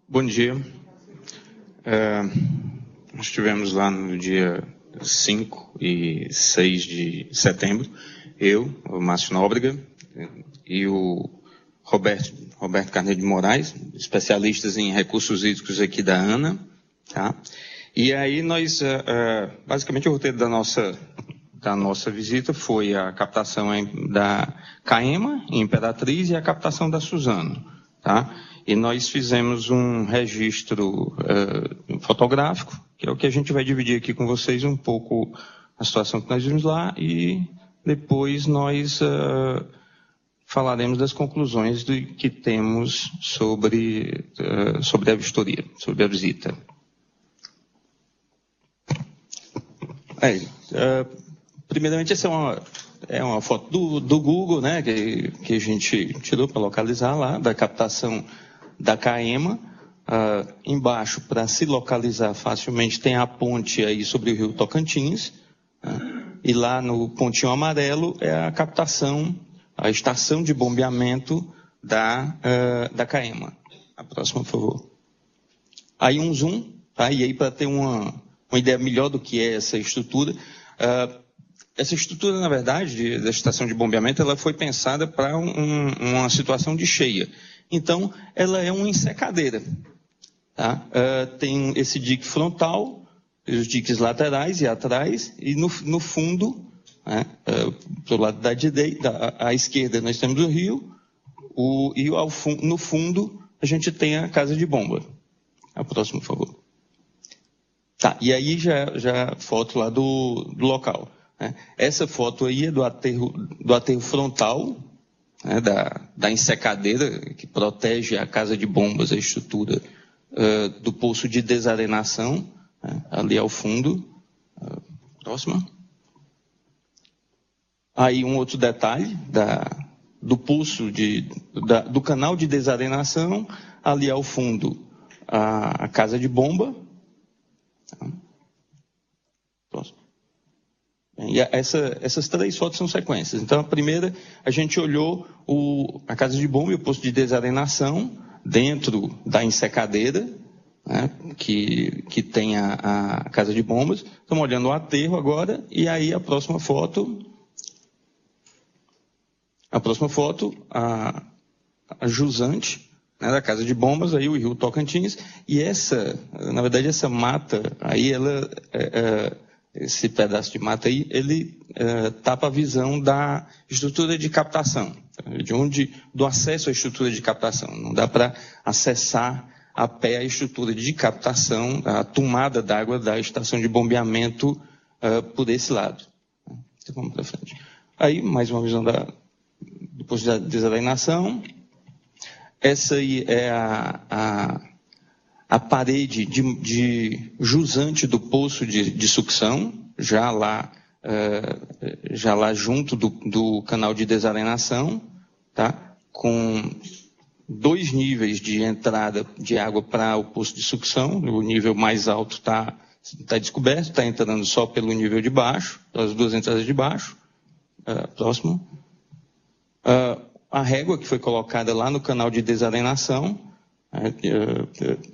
N: Bom dia. Nós estivemos lá no dia 5 e 6 de setembro, eu, o Márcio Nóbrega e o Roberto Carneiro de Moraes, especialistas em recursos hídricos aqui da ANA, tá? E aí nós, basicamente o roteiro da nossa visita foi a captação da CAEMA, em Imperatriz, e a captação da Suzano, tá? E nós fizemos um registro fotográfico, que é o que a gente vai dividir aqui com vocês um pouco a situação que nós vimos lá, e depois nós falaremos das conclusões que temos sobre a vistoria, sobre a visita. Primeiramente, essa é uma foto do Google, né, que a gente tirou para localizar lá, da captação da CAEMA. Embaixo, para se localizar facilmente, tem a ponte aí sobre o rio Tocantins, e lá no pontinho amarelo é a captação, a estação de bombeamento da CAEMA. A próxima, por favor. Aí um zoom, tá? E aí para ter uma ideia melhor do que é essa estrutura. Essa estrutura, na verdade, da estação de bombeamento, ela foi pensada para uma situação de cheia. Então, ela é uma ensecadeira. Tá? Tem esse dique frontal, os diques laterais e atrás, e no fundo, né, do lado à esquerda, nós temos o rio, no fundo, a gente tem a casa de bomba. A próxima, por favor. Tá, e aí já foto lá do local. Né? Essa foto aí é do aterro frontal, né, da ensecadeira, que protege a casa de bombas, a estrutura do poço de desarenação, né, ali ao fundo. Próxima. Aí um outro detalhe do poço do canal de desarenação, ali ao fundo a casa de bomba. Próximo. E essas 3 fotos são sequências. Então, a primeira, a gente olhou a casa de bomba e o posto de desarenação dentro da ensecadeira, né, que tem a casa de bombas. Estamos olhando o aterro agora, e aí a próxima foto, a jusante, né, da casa de bombas, aí o rio Tocantins, e na verdade, essa mata, aí esse pedaço de mata aí, ele tapa a visão da estrutura de captação, do acesso à estrutura de captação. Não dá para acessar a pé a estrutura de captação, a tomada d'água da estação de bombeamento por esse lado. Então, vamos para frente. Aí, mais uma visão do posto de desalienação. Essa aí é a parede de jusante do poço de sucção, já lá junto do canal de desalienação, tá? Com 2 níveis de entrada de água para o poço de sucção. O nível mais alto está descoberto, está entrando só pelo nível de baixo, pelas 2 entradas de baixo. Próximo. A régua que foi colocada lá no canal de desalienação,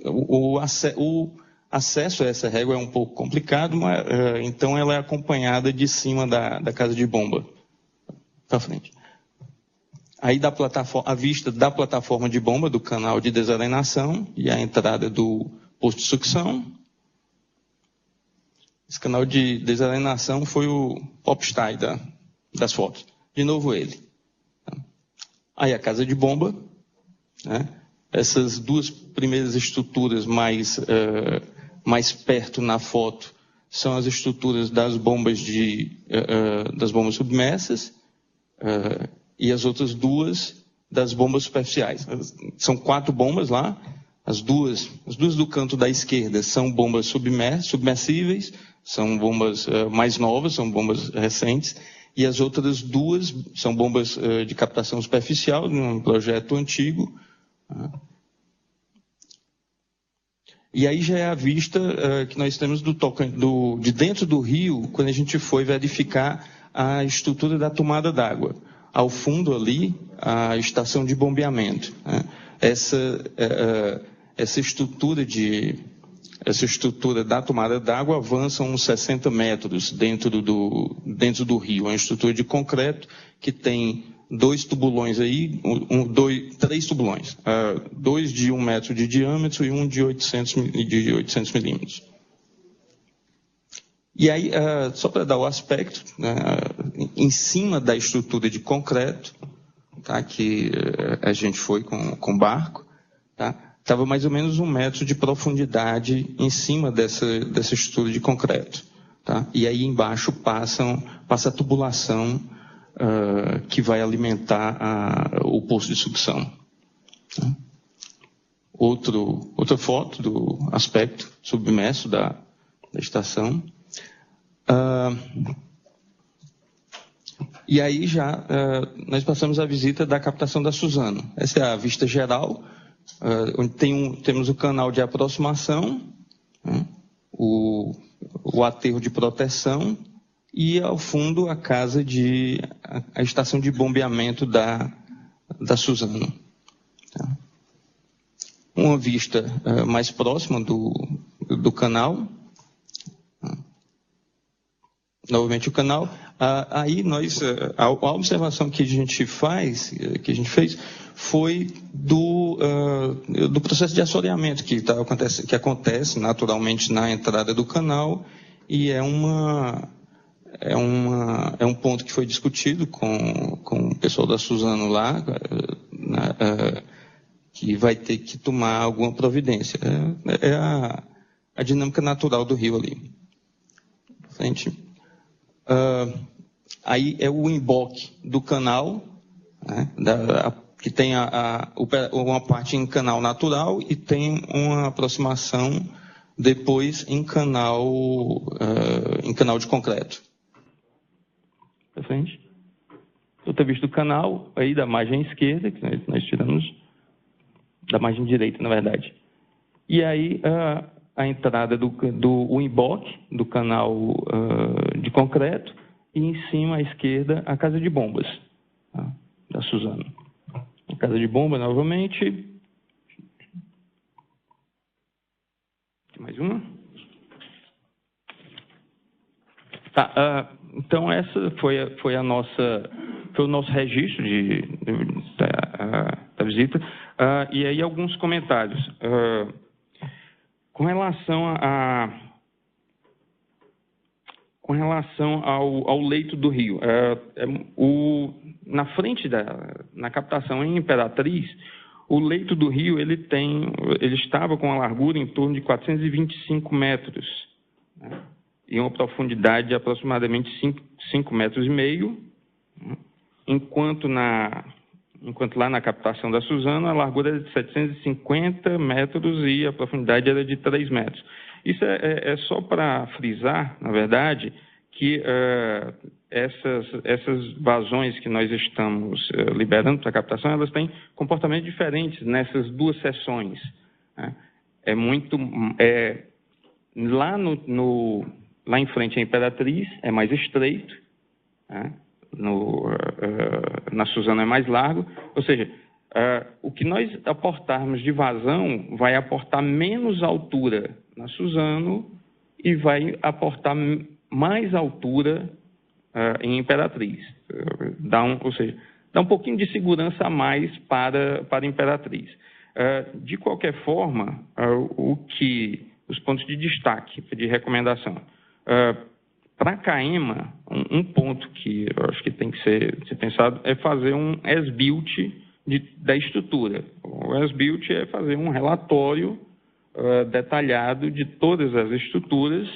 N: o acesso a essa régua é um pouco complicado, mas, então ela é acompanhada de cima da casa de bomba. Para frente. Aí a vista da plataforma de bomba do canal de desalienação e a entrada do posto de sucção. Esse canal de desalienação foi o popstar das fotos. De novo ele. Aí a casa de bomba, né? Essas 2 primeiras estruturas mais perto na foto são as estruturas das bombas submersas e as outras 2 das bombas superficiais. São 4 bombas lá. As duas do canto da esquerda são bombas submersíveis, são bombas mais novas, são bombas recentes. E as outras 2 são bombas de captação superficial, num projeto antigo. E aí já é a vista que nós temos de dentro do rio, quando a gente foi verificar a estrutura da tomada d'água. Ao fundo ali, a estação de bombeamento. Essa estrutura da tomada d'água avança uns 60 metros dentro do rio. É uma estrutura de concreto que tem 2 tubulões aí, 3 tubulões. 2 de 1 metro de diâmetro e um de 800 milímetros. E aí, só para dar o aspecto, em cima da estrutura de concreto, tá, que a gente foi com barco, tá? Estava mais ou menos 1 metro de profundidade em cima dessa estrutura de concreto. Tá? E aí embaixo passa a tubulação que vai alimentar o poço de sucção. Tá? Outra foto do aspecto submerso da estação. E aí nós passamos a visita da captação da Suzano. Essa é a vista geral, onde temos o canal de aproximação, né, o aterro de proteção e, ao fundo, a estação de bombeamento da Suzano. Tá? Uma vista mais próxima do canal. Novamente o canal. Aí a observação que a gente fez, foi do processo de assoreamento que acontece naturalmente na entrada do canal, e é um ponto que foi discutido com o pessoal da Suzano lá, que vai ter que tomar alguma providência. É a dinâmica natural do rio ali. Frente. Aí é o emboque do canal, né, que tem uma parte em canal natural e tem uma aproximação depois em canal de concreto. Para frente. Outra vista do canal, aí da margem esquerda, que nós tiramos, da margem direita, na verdade. E aí a entrada do emboque do canal de concreto e em cima à esquerda a casa de bombas, tá, da Suzano. A casa de bomba, novamente. Mais uma. Tá, então essa foi o nosso registro da visita. E aí alguns comentários. Com relação ao leito do rio, na frente na captação em Imperatriz, o leito do rio ele estava com uma largura em torno de 425 metros, né, e uma profundidade de aproximadamente 5,5 metros, enquanto lá na captação da Suzano a largura era de 750 metros e a profundidade era de 3 metros. Isso é só para frisar, na verdade, que essas vazões que nós estamos liberando para a captação, elas têm comportamentos diferentes nessas duas seções, né? Lá em frente à Imperatriz é mais estreito, né? Na Suzano é mais largo, ou seja, o que nós aportarmos de vazão vai aportar menos altura na Suzano e vai aportar mais altura em Imperatriz. Ou seja, dá um pouquinho de segurança a mais para a Imperatriz. De qualquer forma, os pontos de destaque, de recomendação. Para a CAEMA, um ponto que eu acho que tem que ser pensado é fazer um as-built da estrutura. O as-built é fazer um relatório detalhado de todas as estruturas,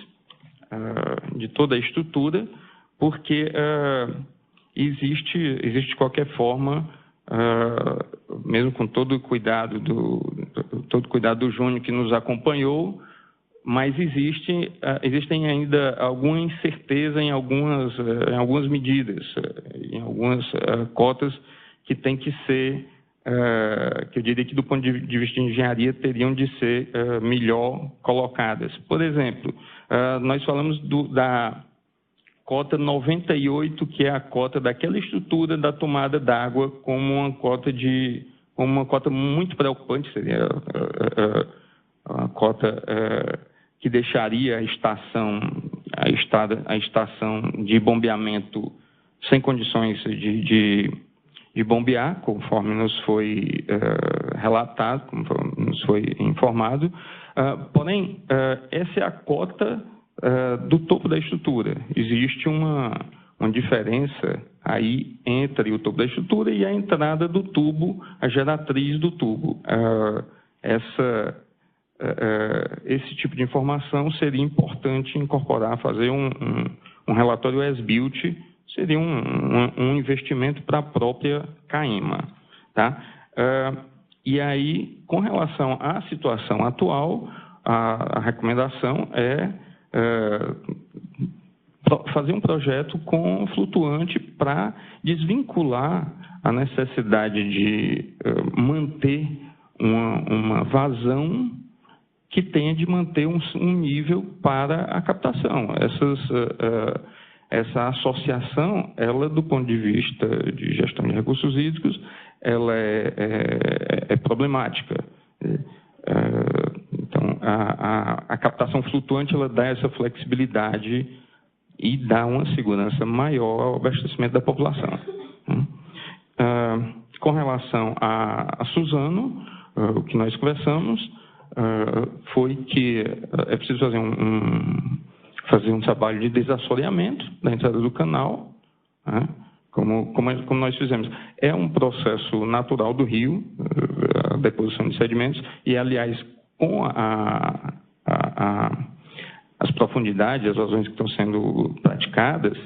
N: de toda a estrutura, porque existe de qualquer forma, mesmo com todo o cuidado do Júnior que nos acompanhou, mas existem ainda alguma incerteza em algumas medidas, em algumas cotas que têm que ser, que eu diria que do ponto de vista de engenharia teriam de ser melhor colocadas. Por exemplo, nós falamos da cota 98, que é a cota daquela estrutura da tomada d'água, como uma cota muito preocupante, seria a cota que deixaria a estação de bombeamento sem condições de bombear, conforme nos foi relatado, conforme nos foi informado. Porém, essa é a cota do topo da estrutura. Existe uma diferença aí entre o topo da estrutura e a entrada do tubo, a geratriz do tubo. Esse tipo de informação seria importante incorporar, fazer um relatório as-built, seria um investimento para a própria CAEMA. Tá? E aí, com relação à situação atual, a recomendação é fazer um projeto com flutuante para desvincular a necessidade de manter uma vazão que tenha de manter um nível para a captação. Essa associação, ela, do ponto de vista de gestão de recursos hídricos, ela é problemática. Então, a captação flutuante, ela dá essa flexibilidade e dá uma segurança maior ao abastecimento da população. Com relação a Suzano, o que nós conversamos foi que é preciso fazer um trabalho de desassoreamento da entrada do canal, né? como nós fizemos. É um processo natural do rio, a deposição de sedimentos, e, aliás, com as profundidades, as vazões que estão sendo praticadas,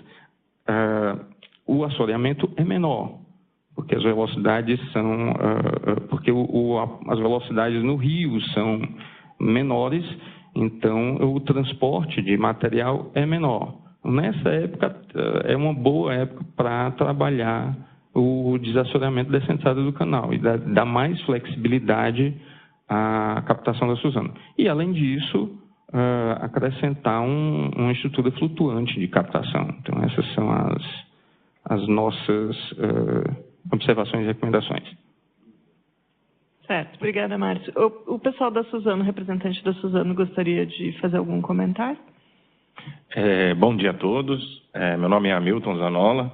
N: o assoreamento é menor, porque as velocidades são, as velocidades no rio são menores, então o transporte de material é menor. Nessa época é uma boa época para trabalhar o desassoreamento dessa entrada do canal e dar mais flexibilidade à captação da Suzano. E, além disso, acrescentar uma estrutura flutuante de captação. Então, essas são as nossas observações e recomendações.
A: Certo, obrigada, Márcio. O pessoal da Suzano, representante da Suzano, gostaria de fazer algum comentário?
F: Bom dia a todos. Meu nome é Hamilton Zanola.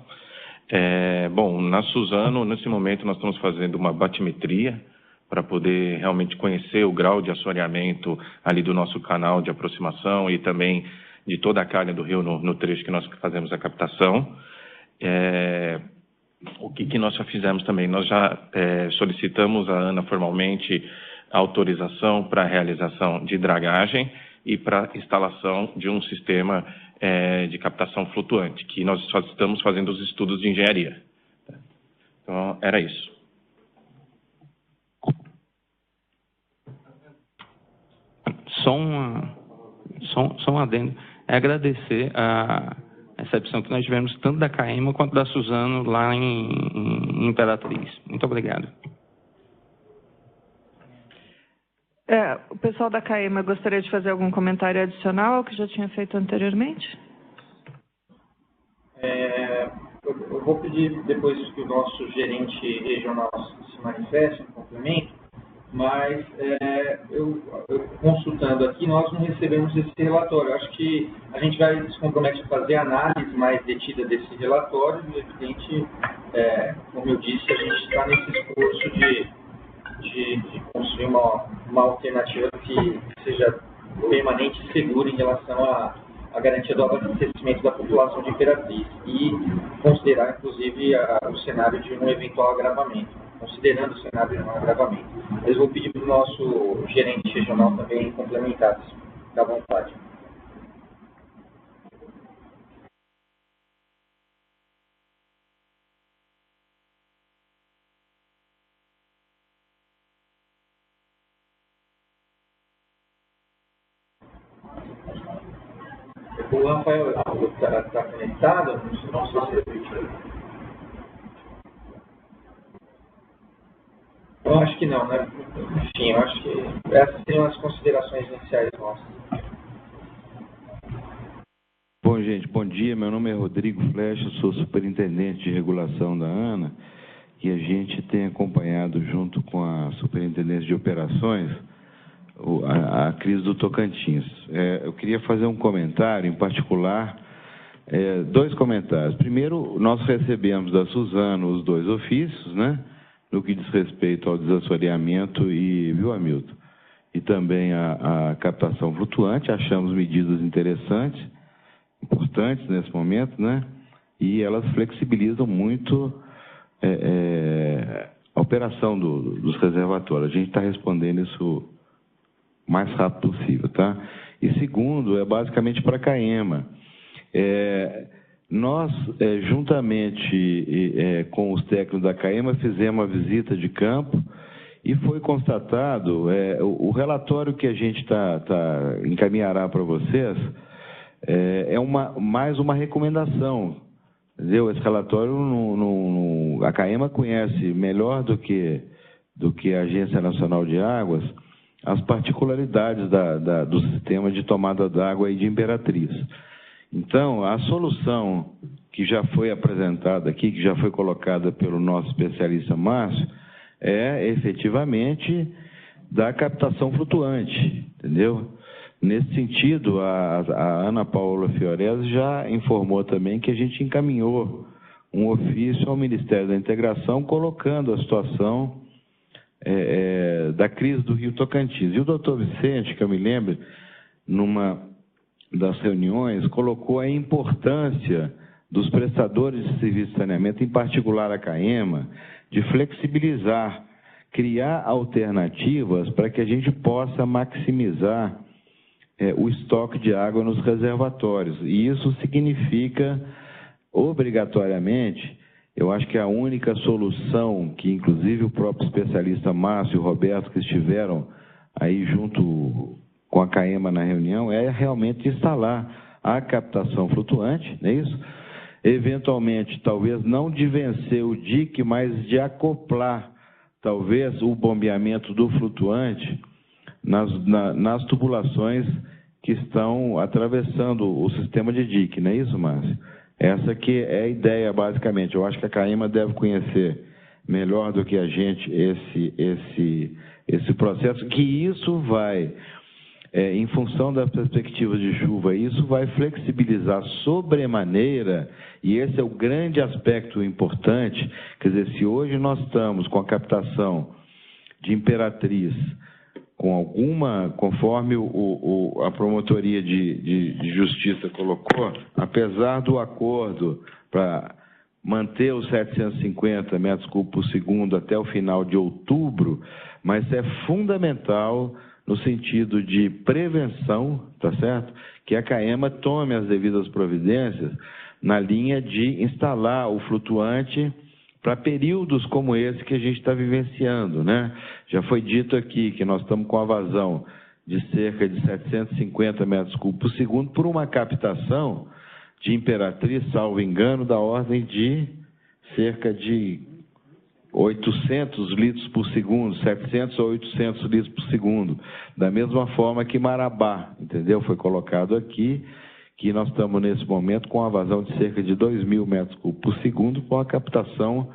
F: Bom, na Suzano, nesse momento, nós estamos fazendo uma batimetria para poder realmente conhecer o grau de assoreamento ali do nosso canal de aproximação e também de toda a calha do rio no trecho que nós fazemos a captação. O que nós já fizemos também? Nós já solicitamos à ANA formalmente a autorização para a realização de dragagem e para a instalação de um sistema de captação flutuante, que nós só estamos fazendo os estudos de engenharia. Então, era isso.
N: Só um adendo. É agradecer a recepção que nós tivemos tanto da CAEMA quanto da Suzano lá em Imperatriz. Muito obrigado.
A: O pessoal da CAEMA gostaria de fazer algum comentário adicional ao que já tinha feito anteriormente?
I: Eu vou pedir depois que o nosso gerente regional se manifeste, um complemento, mas eu consultando aqui, nós não recebemos esse relatório. Acho que a gente vai se comprometer a fazer a análise mais detida desse relatório e, evidente, como eu disse, a gente está nesse esforço de construir uma alternativa que seja permanente e segura em relação à garantia do abastecimento da população de Imperatriz e considerar, inclusive, o cenário de um eventual agravamento, considerando o cenário de um agravamento. Mas vou pedir para o nosso gerente regional também complementar, fica à vontade. O Rafael está conectado? Não sei se eu acho que não, né? Enfim, eu acho que essas seriam as considerações iniciais nossas.
G: Bom, gente, bom dia. Meu nome é Rodrigo Flecha, sou superintendente de regulação da ANA e a gente tem acompanhado junto com a superintendência de operações a crise do Tocantins. Eu queria fazer um comentário, em particular, dois comentários. Primeiro, nós recebemos da Suzano os dois ofícios, né, no que diz respeito ao desassoreamento e, viu, Hamilton? E também a captação flutuante. Achamos medidas interessantes, importantes nesse momento, né, e elas flexibilizam muito a operação dos reservatórios. A gente está respondendo isso mais rápido possível, tá? E segundo, é basicamente para a CAEMA. Nós, juntamente com os técnicos da CAEMA, fizemos uma visita de campo e foi constatado, o relatório que a gente encaminhará para vocês mais uma recomendação, entendeu? Esse relatório, a CAEMA conhece melhor do que a Agência Nacional de Águas as particularidades do sistema de tomada d'água e de Imperatriz. Então, a solução que já foi apresentada aqui, que já foi colocada pelo nosso especialista Márcio, é efetivamente da captação flutuante, entendeu? Nesse sentido, a Ana Paula Fiorese já informou também que a gente encaminhou um ofício ao Ministério da Integração colocando a situação da crise do Rio Tocantins. E o doutor Vicente, que eu me lembro, numa das reuniões, colocou a importância dos prestadores de serviço de saneamento, em particular a CAEMA, de flexibilizar criar alternativas para que a gente possa maximizar o estoque de água nos reservatórios. E isso significa, obrigatoriamente, eu acho que a única solução que, inclusive, o próprio especialista Márcio e o Roberto, que estiveram aí junto com a CAEMA na reunião, é realmente instalar a captação flutuante, não é isso? Eventualmente, talvez não de vencer o dique, mas de acoplar, talvez, o bombeamento do flutuante nas tubulações que estão atravessando o sistema de dique, não é isso, Márcio? Essa que é a ideia, basicamente. Eu acho que a CAEMA deve conhecer melhor do que a gente esse processo, que isso vai, em função das perspectivas de chuva, isso vai flexibilizar sobremaneira, e esse é o grande aspecto importante. Quer dizer, se hoje nós estamos com a captação de Imperatriz, com alguma, conforme a promotoria de justiça colocou, apesar do acordo para manter os 750 metros cúbicos por segundo até o final de outubro, mas é fundamental no sentido de prevenção, tá certo? Que a CAEMA tome as devidas providências na linha de instalar o flutuante para períodos como esse que a gente está vivenciando, né? Já foi dito aqui que nós estamos com a vazão de cerca de 750 metros cúbicos por segundo por uma captação de Imperatriz, salvo engano, da ordem de cerca de 800 litros por segundo, 700 a 800 litros por segundo. Da mesma forma que Marabá, entendeu? Foi colocado aqui que nós estamos nesse momento com a vazão de cerca de 2.000 metros cúbicos por segundo, com a captação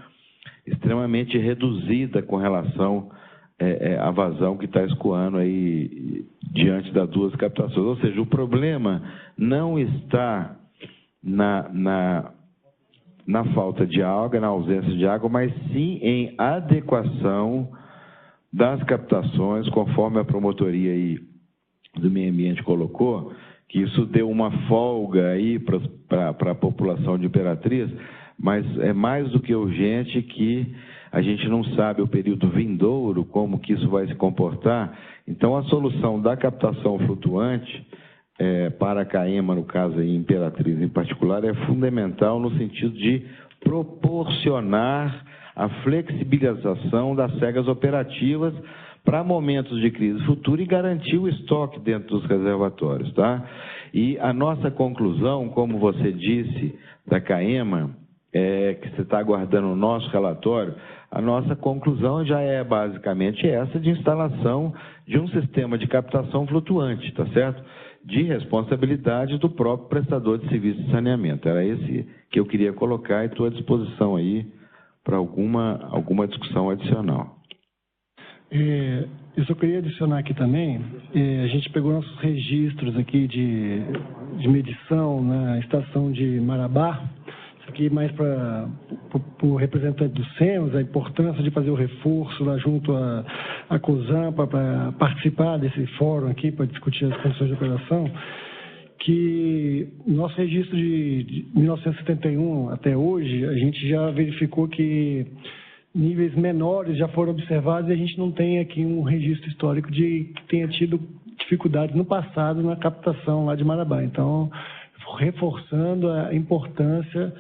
G: extremamente reduzida com relação à vazão que está escoando aí diante das duas captações. Ou seja, o problema não está na falta de água, na ausência de água, mas sim em adequação das captações, conforme a promotoria aí do meio ambiente colocou, que isso deu uma folga aí para a população de Imperatriz, mas é mais do que urgente que a gente não sabe o período vindouro, como que isso vai se comportar. Então, a solução da captação flutuante para a CAEMA, no caso aí, Imperatriz em particular, é fundamental no sentido de proporcionar a flexibilização das cegas operativas para momentos de crise futura e garantir o estoque dentro dos reservatórios, tá? E a nossa conclusão, como você disse, da CAEMA, que você está aguardando o nosso relatório, a nossa conclusão já é basicamente essa de instalação de um sistema de captação flutuante, tá certo? De responsabilidade do próprio prestador de serviço de saneamento. Era esse que eu queria colocar e estou à disposição aí para alguma discussão adicional.
M: Eu só queria adicionar aqui também, a gente pegou nossos registros aqui de medição na estação de Marabá, isso aqui mais para o representante do SEMS, a importância de fazer o reforço lá junto à COSAMPA para participar desse fórum aqui, para discutir as condições de operação, que nosso registro de 1971 até hoje, a gente já verificou que níveis menores já foram observados e a gente não tem aqui um registro histórico de que tenha tido dificuldades no passado na captação lá de Marabá. Então, reforçando a importância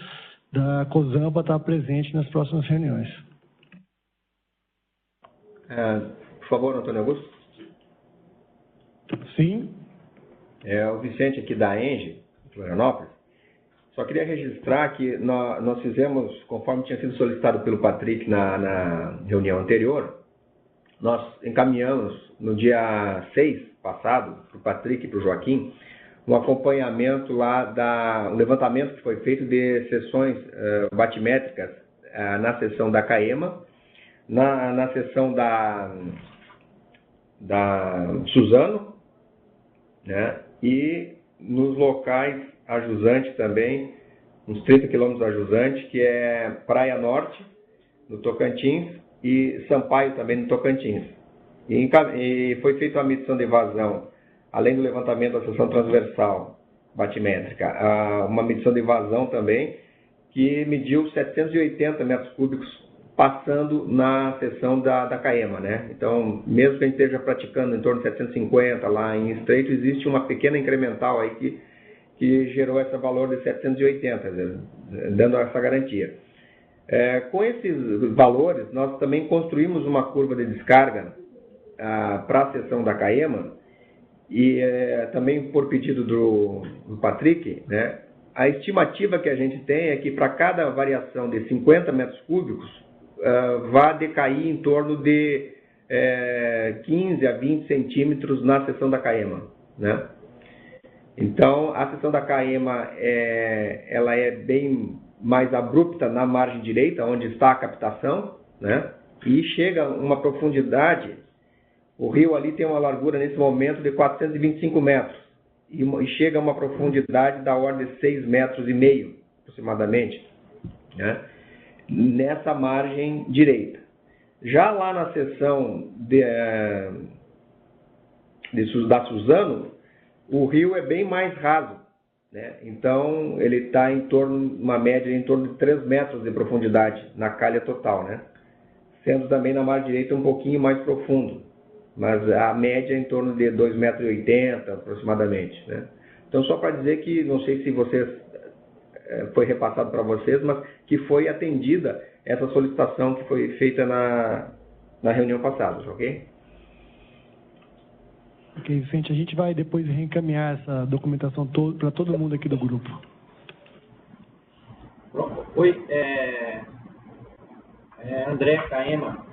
M: da COSAMPA estar presente nas próximas reuniões.
H: Por favor, Antônio Augusto.
M: Sim.
H: O Vicente aqui da ENGE, Florianópolis. Só queria registrar que nós fizemos, conforme tinha sido solicitado pelo Patrick na reunião anterior, nós encaminhamos no dia 6 passado, para o Patrick e para o Joaquim, um acompanhamento lá um levantamento que foi feito de sessões batimétricas na seção da CAEMA, na seção da Suzano, né, e nos locais ajusante também, uns 30 quilômetros ajusante, que é Praia Norte, no Tocantins, e Sampaio também no Tocantins. E foi feita a medição de vazão, além do levantamento da seção transversal batimétrica, uma medição de vazão também, que mediu 780 metros cúbicos passando na seção da CAEMA, né? Então, mesmo que a gente esteja praticando em torno de 750 lá em Estreito, existe uma pequena incremental aí que gerou esse valor de 780, dando essa garantia. Com esses valores, nós também construímos uma curva de descarga para a seção da CAEMA e também por pedido do Patrick, né? A estimativa que a gente tem é que para cada variação de 50 metros cúbicos, vai decair em torno de 15 a 20 centímetros na seção da CAEMA, né? Então, a seção da CAEMA ela é bem mais abrupta na margem direita, onde está a captação, né? E chega a uma profundidade, o rio ali tem uma largura nesse momento de 425 metros, e chega a uma profundidade da ordem de 6,5 metros, aproximadamente, né? Nessa margem direita. Já lá na seção da Suzano, o rio é bem mais raso, né? Então ele está uma média em torno de 3 metros de profundidade na calha total, né? Sendo também na margem direita um pouquinho mais profundo, mas a média é em torno de 2,80 metros aproximadamente, né? Então, só para dizer que, não sei se foi repassado para vocês, mas que foi atendida essa solicitação que foi feita na reunião passada, ok?
M: Ok, Vicente, a gente vai depois reencaminhar essa documentação para todo mundo aqui do grupo.
I: Oi, André Caema.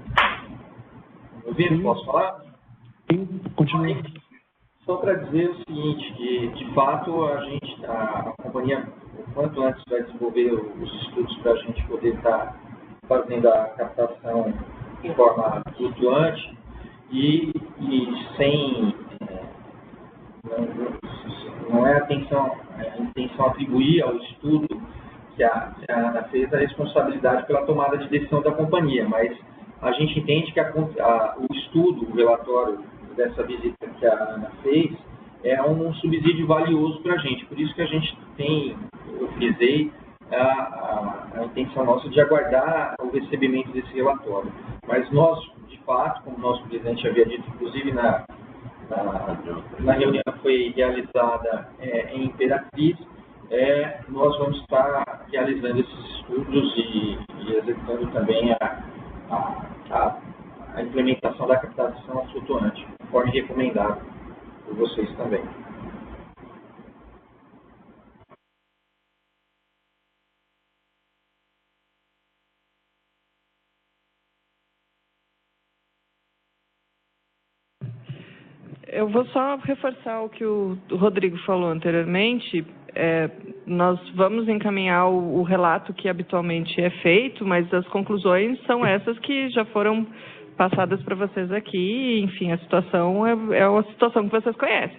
I: Ouvindo? Posso falar?
M: Sim, continue.
I: Só para dizer o seguinte, que de fato a companhia, o quanto antes, vai desenvolver os estudos para a gente poder estar fazendo a captação em forma flutuante e sem... Não é a intenção atribuir ao estudo que a ANA fez a responsabilidade pela tomada de decisão da companhia, mas a gente entende que o estudo, o relatório dessa visita que a ANA fez, é um subsídio valioso para a gente. Por isso que a gente eu frisei a intenção nossa de aguardar o recebimento desse relatório. Mas nós, de fato, como o nosso presidente havia dito, inclusive na reunião que foi realizada em Imperatriz, nós vamos estar realizando esses estudos e executando também a implementação da captação flutuante, conforme recomendado por vocês também.
A: Eu vou só reforçar o que o Rodrigo falou anteriormente. Nós vamos encaminhar o relato que habitualmente é feito, mas as conclusões são essas que já foram passadas para vocês aqui. Enfim, a situação é uma situação que vocês conhecem.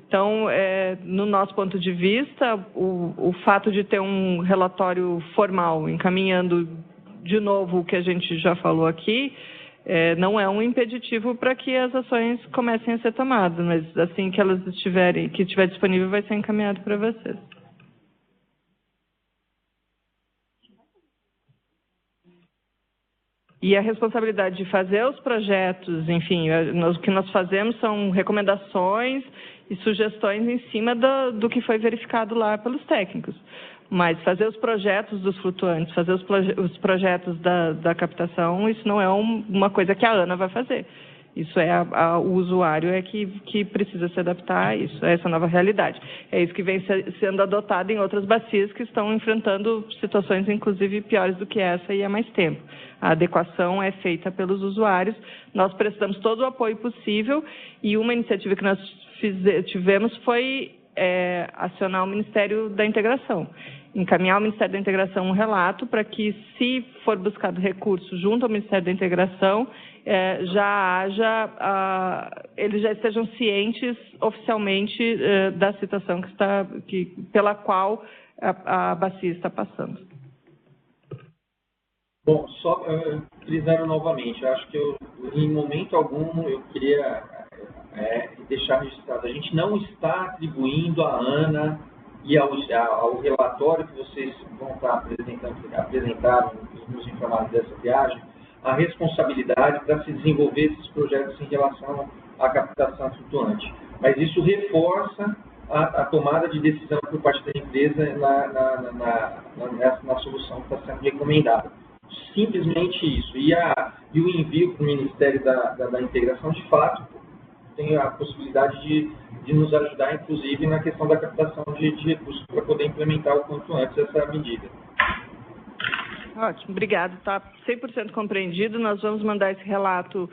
A: Então, no nosso ponto de vista, o fato de ter um relatório formal encaminhando de novo o que a gente já falou aqui, não é um impeditivo para que as ações comecem a ser tomadas, mas assim que elas estiver disponível, vai ser encaminhado para vocês. E a responsabilidade de fazer os projetos, enfim, o que nós fazemos são recomendações e sugestões em cima do que foi verificado lá pelos técnicos. Mas fazer os projetos dos flutuantes, fazer os projetos da captação, isso não é uma coisa que a ANA vai fazer. Isso o usuário que precisa se adaptar a isso, a essa nova realidade. É isso que vem sendo adotado em outras bacias que estão enfrentando situações, inclusive, piores do que essa e há mais tempo. A adequação é feita pelos usuários, nós prestamos todo o apoio possível e uma iniciativa que nós tivemos foi acionar o Ministério da Integração. Encaminhar ao Ministério da Integração um relato para que, se for buscado recurso junto ao Ministério da Integração, eles já estejam cientes oficialmente da situação pela qual a bacia está passando.
I: Bom, só frisando novamente, eu acho que em momento algum eu queria deixar registrado, a gente não está atribuindo à ANA e ao relatório que vocês vão estar apresentaram e nos informaram dessa viagem, a responsabilidade para se desenvolver esses projetos em relação à captação flutuante. Mas isso reforça a tomada de decisão por parte da empresa na solução que está sendo recomendada. Simplesmente isso. E o envio para o Ministério da Integração, de fato, tem a possibilidade de nos ajudar, inclusive, na questão da captação de recursos para poder implementar o quanto antes essa medida.
A: Ótimo, obrigado. Está 100% compreendido. Nós vamos mandar esse relato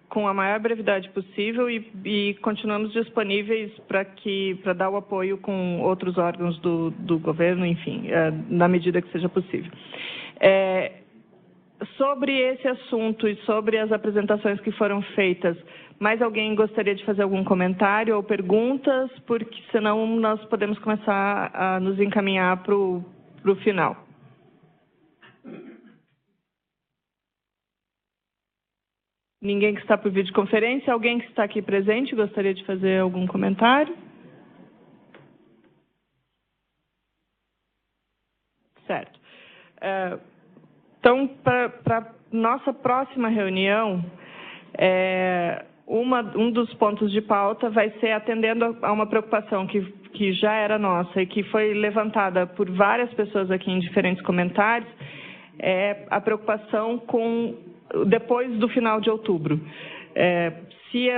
A: com a maior brevidade possível e continuamos disponíveis para dar o apoio com outros órgãos do governo, enfim, na medida que seja possível. Sobre esse assunto e sobre as apresentações que foram feitas, mais alguém gostaria de fazer algum comentário ou perguntas? Porque senão nós podemos começar a nos encaminhar para o final. Ninguém que está por videoconferência? Alguém que está aqui presente gostaria de fazer algum comentário? Certo. Então, para nossa próxima reunião, um dos pontos de pauta vai ser atendendo a uma preocupação que já era nossa e que foi levantada por várias pessoas aqui em diferentes comentários, a preocupação com depois do final de outubro. Se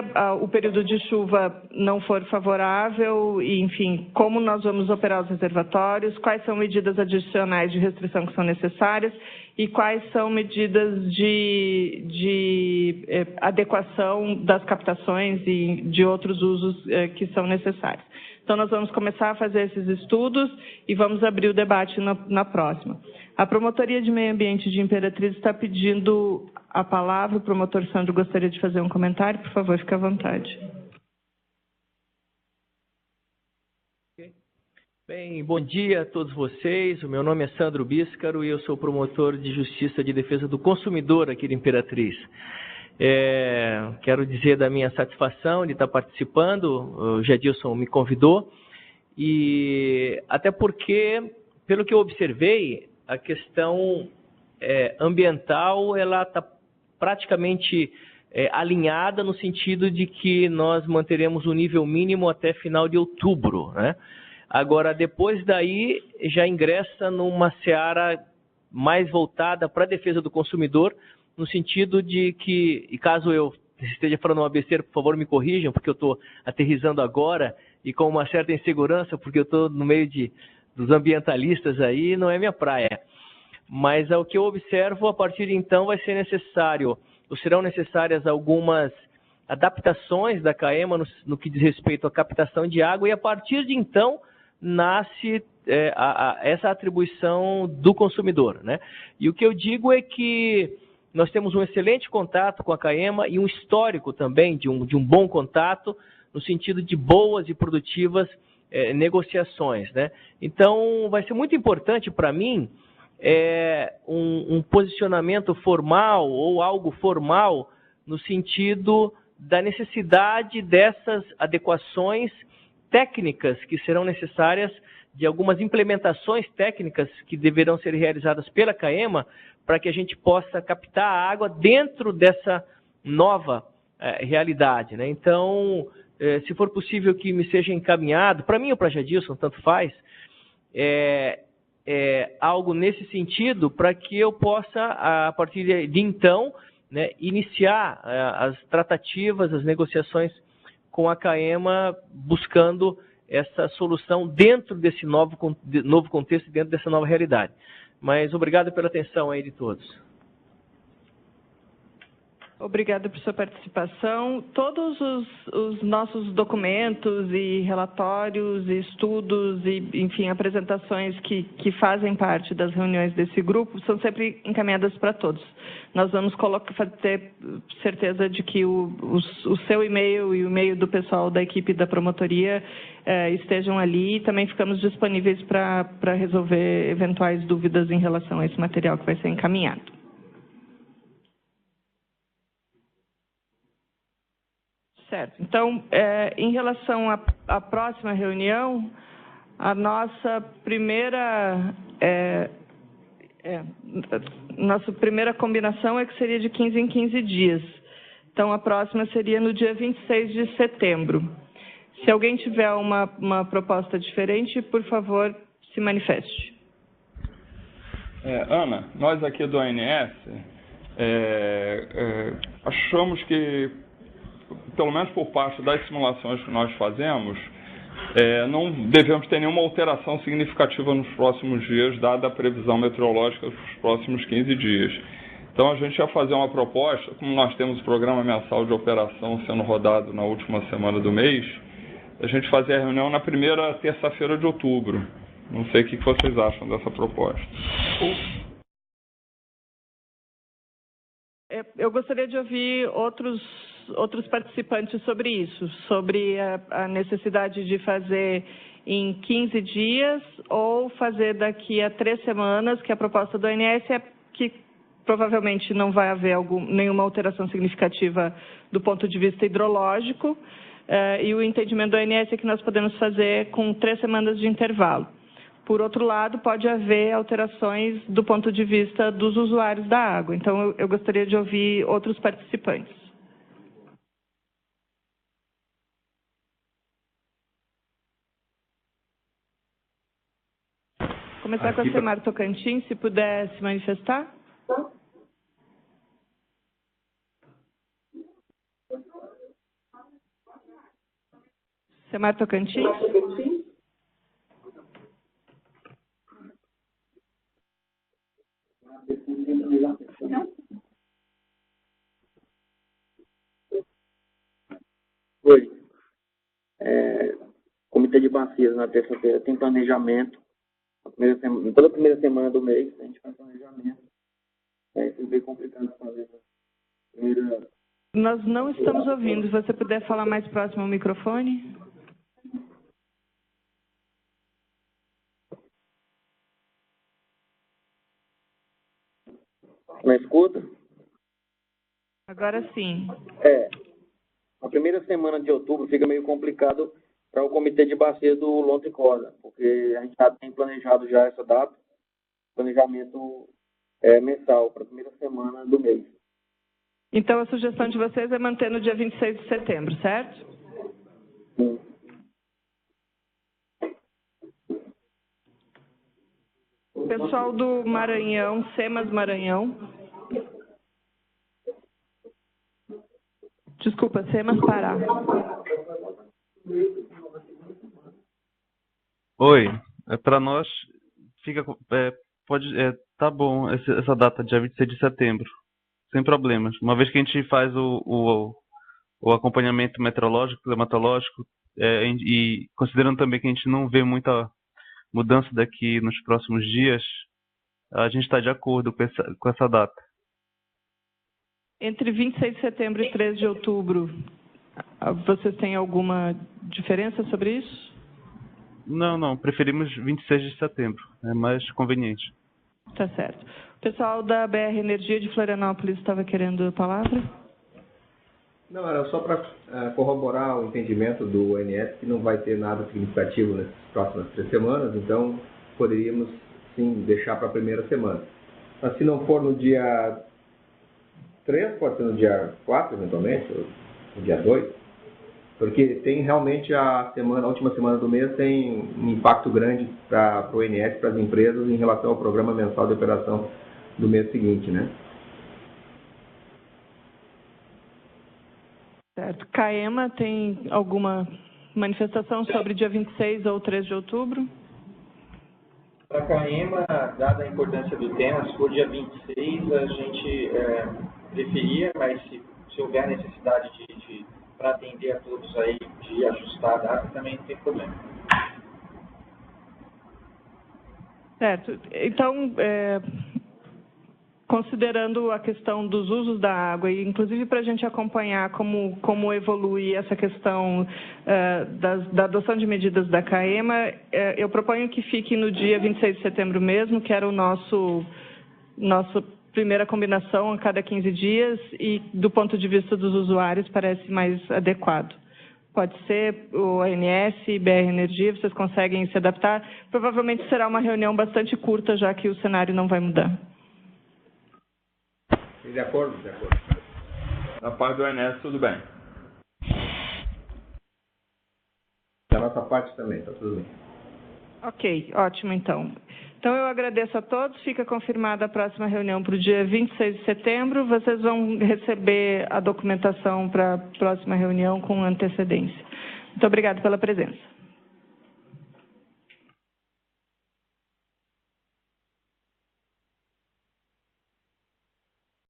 A: o período de chuva não for favorável, e, enfim, como nós vamos operar os reservatórios, quais são medidas adicionais de restrição que são necessárias e quais são medidas de adequação das captações e de outros usos que são necessários. Então, nós vamos começar a fazer esses estudos e vamos abrir o debate na próxima. A Promotoria de Meio Ambiente de Imperatriz está pedindo a palavra. O promotor Sandro gostaria de fazer um comentário. Por favor, fique à vontade.
J: Bem, bom dia a todos vocês. O meu nome é Sandro Bíscaro e eu sou promotor de Justiça de Defesa do Consumidor aqui de Imperatriz. Quero dizer da minha satisfação de estar participando. O Jadilson me convidou e até porque, pelo que eu observei, a questão ambiental ela está praticamente alinhada no sentido de que nós manteremos o nível mínimo até final de outubro, né? Agora, depois daí, já ingressa numa seara mais voltada para a defesa do consumidor, no sentido de que, e caso eu esteja falando uma besteira, por favor, me corrijam, porque eu estou aterrissando agora e com uma certa insegurança, porque eu estou no meio dos ambientalistas aí, não é minha praia. Mas ao que eu observo, a partir de então vai ser necessário, ou serão necessárias algumas adaptações da CAEMA no que diz respeito à captação de água, e a partir de então nasce essa atribuição do consumidor, né? E o que eu digo é que nós temos um excelente contato com a CAEMA e um histórico também de um bom contato, no sentido de boas e produtivas negociações, né? Então, vai ser muito importante para mim um posicionamento formal ou algo formal no sentido da necessidade dessas adequações técnicas que serão necessárias, de algumas implementações técnicas que deverão ser realizadas pela CAEMA para que a gente possa captar a água dentro dessa nova realidade, né? Então, se for possível que me seja encaminhado, para mim ou para Jadilson, tanto faz, algo nesse sentido para que eu possa, a partir de então, né, iniciar as tratativas, as negociações com a CAEMA, buscando essa solução dentro desse novo contexto, dentro dessa nova realidade. Mas obrigado pela atenção aí de todos.
A: Obrigada por sua participação. Todos os nossos documentos e relatórios, e estudos e, enfim, apresentações que fazem parte das reuniões desse grupo são sempre encaminhadas para todos. Nós vamos ter certeza de que o seu e-mail e o e-mail do pessoal da equipe da promotoria estejam ali, e também ficamos disponíveis para resolver eventuais dúvidas em relação a esse material que vai ser encaminhado. Certo. Então, em relação à próxima reunião, A nossa primeira combinação é que seria de 15 em 15 dias. Então, a próxima seria no dia 26 de setembro. Se alguém tiver uma proposta diferente, por favor, se manifeste.
K: Ana, nós aqui do ANS achamos que, pelo menos por parte das simulações que nós fazemos, não devemos ter nenhuma alteração significativa nos próximos dias, dada a previsão meteorológica dos próximos 15 dias. Então, a gente ia fazer uma proposta, como nós temos o programa mensal de operação sendo rodado na última semana do mês, a gente fazer a reunião na primeira terça-feira de outubro. Não sei o que vocês acham dessa proposta.
A: Eu gostaria de ouvir outros participantes sobre isso, sobre a necessidade de fazer em 15 dias ou fazer daqui a 3 semanas, que a proposta do ANS é que provavelmente não vai haver nenhuma alteração significativa do ponto de vista hidrológico, e o entendimento do ANS é que nós podemos fazer com 3 semanas de intervalo. Por outro lado, pode haver alterações do ponto de vista dos usuários da água. Então, eu gostaria de ouvir outros participantes. Começar com a Semar Tocantins, se puder se manifestar. Semar Tocantins.
P: Oi. Comitê de bacias na terça-feira tem planejamento. Toda a primeira semana do mês a gente faz planejamento. Isso é bem complicado fazer.
A: Nós não estamos ouvindo. Se você puder falar mais próximo ao microfone.
P: Me escuta?
A: Agora sim.
P: A primeira semana de outubro fica meio complicado para o comitê de bacia do Lontra e Corda, porque a gente já tem planejado já essa data, planejamento mensal para a primeira semana do mês.
A: Então, a sugestão de vocês é manter no dia 26 de setembro, certo?
P: Sim.
A: Pessoal do Maranhão, SEMAS Maranhão. Desculpa, SEMAS Pará.
V: Oi, para nós fica tá bom essa data, dia 26 de setembro, sem problemas. Uma vez que a gente faz o acompanhamento meteorológico, climatológico, e considerando também que a gente não vê muita mudança daqui nos próximos dias, a gente está de acordo com essa data.
A: Entre 26 de setembro e 13 de outubro, vocês têm alguma diferença sobre isso?
V: Não, preferimos 26 de setembro, é mais conveniente.
A: Tá certo. O pessoal da BR Energia de Florianópolis estava querendo a palavra?
H: Não, era só para corroborar o entendimento do ONS que não vai ter nada significativo nas próximas 3 semanas, então poderíamos sim deixar para a primeira semana. Mas se não for no dia 3, pode ser no dia 4, eventualmente, ou no dia 2, porque tem realmente a última semana do mês tem um impacto grande para o ONS, para as empresas, em relação ao programa mensal de operação do mês seguinte, né?
A: Certo. CAEMA tem alguma manifestação sobre dia 26 ou 3 de outubro?
I: Para a CAEMA, dada a importância do tema, se for dia 26, a gente preferia, mas se houver necessidade para atender a todos aí, de ajustar a data, também não tem problema.
A: Certo. Então, considerando a questão dos usos da água, e inclusive para a gente acompanhar como evolui essa questão da adoção de medidas da CAEMA, eu proponho que fique no dia 26 de setembro mesmo, que era o nossa primeira combinação a cada 15 dias, e do ponto de vista dos usuários parece mais adequado. Pode ser o ANS, BR Energia, vocês conseguem se adaptar? Provavelmente será uma reunião bastante curta, já que o cenário não vai mudar.
H: De acordo, de acordo.
K: Da parte do ANS, tudo bem.
H: Da nossa parte também, está tudo bem.
A: Ok, ótimo então. Então eu agradeço a todos, fica confirmada a próxima reunião para o dia 26 de setembro. Vocês vão receber a documentação para a próxima reunião com antecedência. Muito obrigada pela presença.